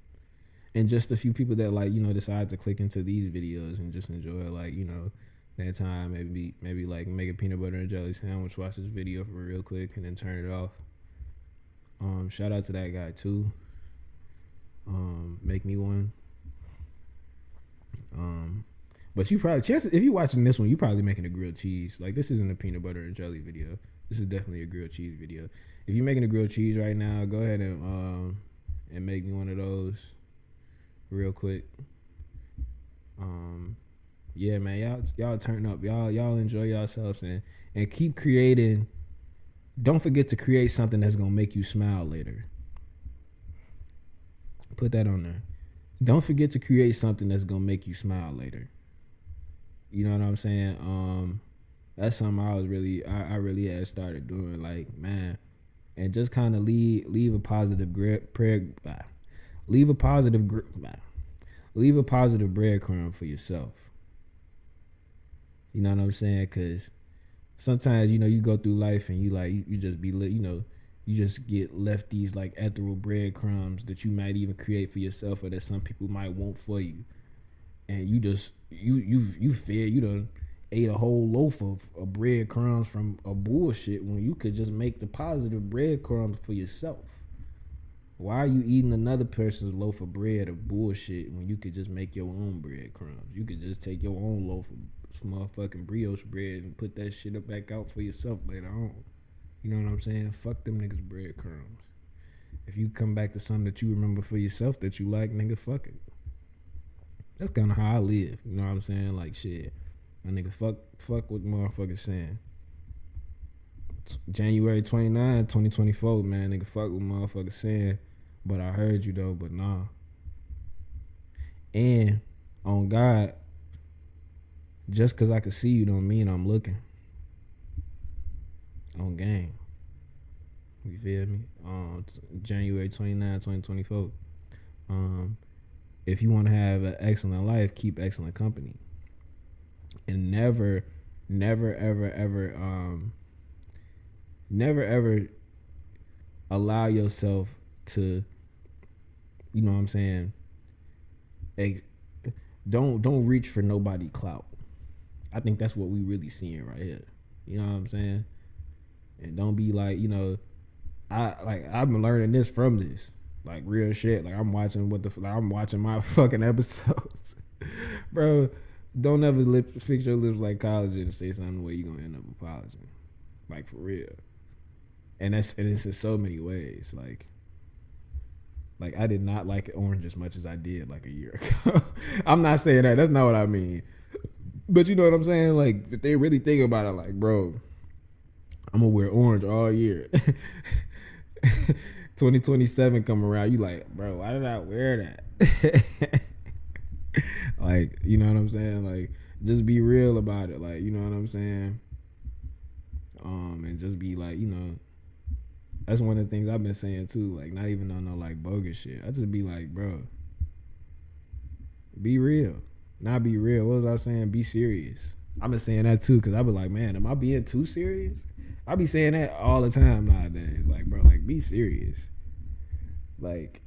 B: just a few people that like decide to click into these videos and just enjoy like that time, maybe like make a peanut butter and jelly sandwich, watch this video for real quick, and then turn it off. Shout out to that guy too. Make me one. But you probably, chances if you watching this one, you probably making a grilled cheese. Like, this isn't a peanut butter and jelly video. This is definitely a grilled cheese video. If you're making a grilled cheese right now, go ahead and make me one of those real quick. Yeah, man, y'all turn up. Y'all enjoy yourselves and keep creating. Don't forget to create something that's gonna make you smile later. Put that on there. Don't forget to create something that's gonna make you smile later. You know what I'm saying? That's something I really had started doing, like, man, and just kind of leave a positive leave a positive breadcrumb for yourself. You know what I'm saying? Because sometimes, you go through life and you just be, you just get left these like ethereal breadcrumbs that you might even create for yourself, or that some people might want for you. And you just, you fed, you done ate a whole loaf of breadcrumbs from a bullshit when you could just make the positive breadcrumbs for yourself. Why are you eating another person's loaf of bread of bullshit when you could just make your own breadcrumbs? You could just take your own loaf of motherfucking brioche bread and put that shit back out for yourself later on. You know what I'm saying? Fuck them niggas breadcrumbs. If you come back to something that you remember for yourself that you like, nigga, fuck it. That's kind of how I live. You know what I'm saying? Like, shit, my nigga, fuck what motherfuckers saying. January 29, 2024, man, nigga, fuck what motherfuckers saying. But I heard you though, but nah. And on God, just cause I can see you don't mean I'm looking. On game. You feel me? January 29, 2024. If you want to have an excellent life, keep excellent company. And never ever allow yourself to, you know what I'm saying, don't reach for nobody clout. I think that's what we really seeing right here. You know what I'm saying? And don't be like, I've been learning this from this, like real shit. Like I'm watching I'm watching my fucking episodes, bro. Don't ever fix your lips like college and say something where you gonna end up apologizing, like for real. And it's in so many ways. Like I did not like orange as much as I did like a year ago. I'm not saying that. That's not what I mean. But you know what I'm saying? Like, if they really think about it, like, bro, I'm gonna wear orange all year. 2027 come around, you like, bro, why did I wear that? Like, you know what I'm saying? Like, just be real about it. Like, you know what I'm saying? And just be like, that's one of the things I've been saying too. Like, not even on no like bogus shit. I just be like, bro, be real. Not be real. What was I saying? Be serious. I've been saying that too, because I be like, man, am I being too serious? I be saying that all the time nowadays. Like, bro, like be serious. Like,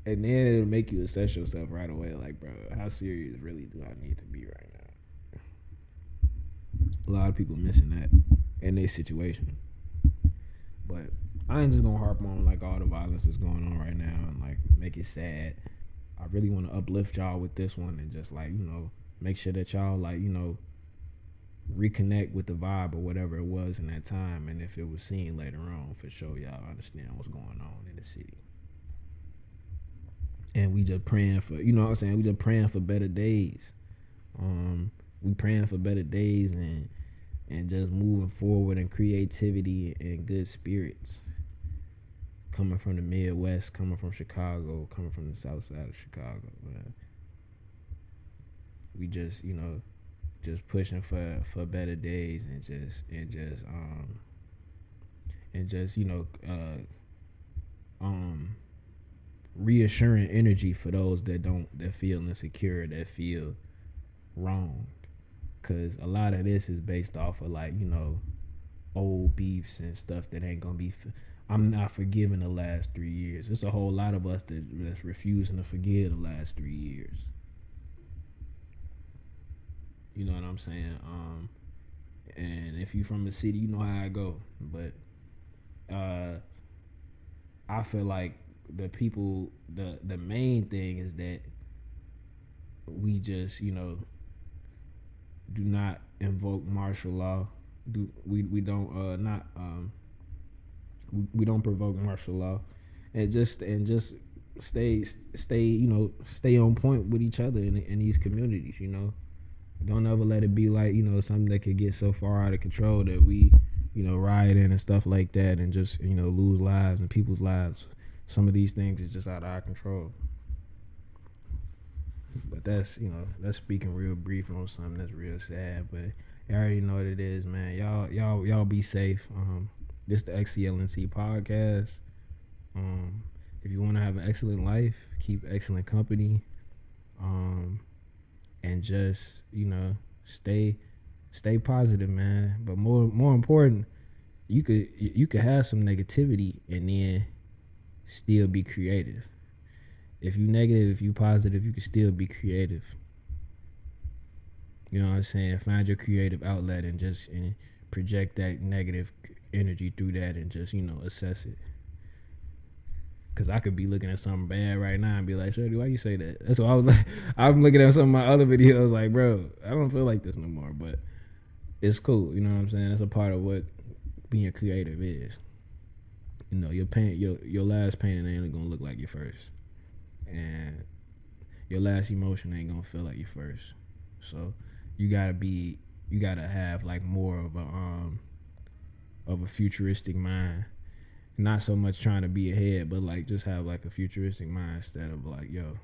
B: and then it'll make you assess yourself right away. Like, bro, how serious really do I need to be right now? A lot of people missing that in their situation. But I ain't just gonna harp on like all the violence that's going on right now and like make it sad. I really want to uplift y'all with this one and just like, you know, make sure that y'all like, you know, reconnect with the vibe or whatever it was in that time. And if it was seen later on, for sure y'all understand what's going on in the city. And we just praying for, you know what I'm saying? We just praying for better days. We praying for better days and just moving forward in creativity and good spirits. Coming from the Midwest, coming from Chicago, coming from the South Side of Chicago, man. We just, you know, just pushing for better days and just you know, reassuring energy for those that feel insecure, that feel wronged. Cause a lot of this is based off of like, you know, old beefs and stuff that ain't gonna be. I'm not forgiving the last 3 years. There's a whole lot of us that's refusing to forgive the last 3 years. You know what I'm saying? And if you from the city, you know how I go. But I feel like the people, the main thing is that we just, you know, do not invoke martial law. We don't provoke martial law, and just stay you know, stay on point with each other in these communities. You know, don't ever let it be like, you know, something that could get so far out of control that we, you know, riot in and stuff like that and just, you know, lose lives and people's lives. Some of these things is just out of our control. But that's, you know, that's speaking real brief on something that's real sad. But you already know what it is, man. Y'all be safe. This the XCLNT podcast. If you want to have an excellent life, keep excellent company, and just, you know, stay positive, man. But more important, you could have some negativity and then still be creative. If you negative, if you positive, you can still be creative. You know what I'm saying? Find your creative outlet and just project that negative energy through that and just, you know, assess it. Cause I could be looking at something bad right now and be like, Shorty, why you say that? That's what I was like. I'm looking at some of my other videos like, bro, I don't feel like this no more. But it's cool. You know what I'm saying? That's a part of what being creative is. You know, your last painting ain't gonna look like your first. And your last emotion ain't gonna feel like your first. So you gotta have like more of a futuristic mind. Not so much trying to be ahead, but like just have like a futuristic mind instead of like, yo,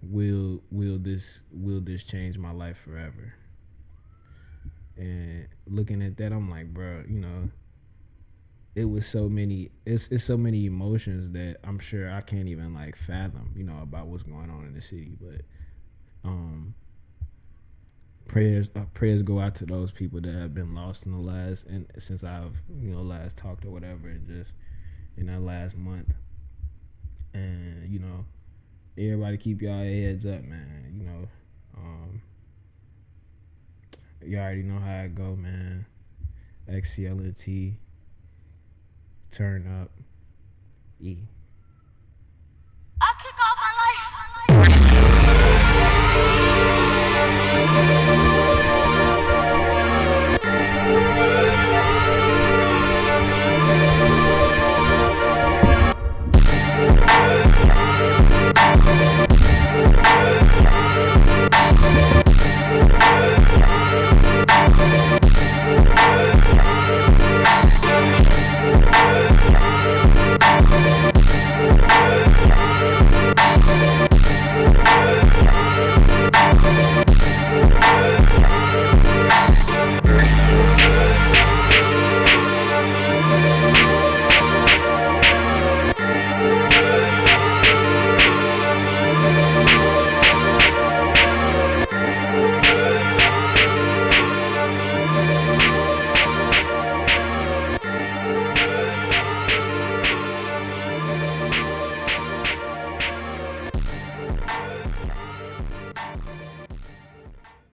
B: will this change my life forever? And looking at that, I'm like, bro, you know, it's so many emotions that I'm sure I can't even like fathom, you know, about what's going on in the city. But prayers go out to those people that have been lost in the last, and since I've, you know, last talked or whatever, and just in that last month. And, you know, everybody keep y'all heads up, man. You know, you already know how it go, man. XCLNT, turn up, E.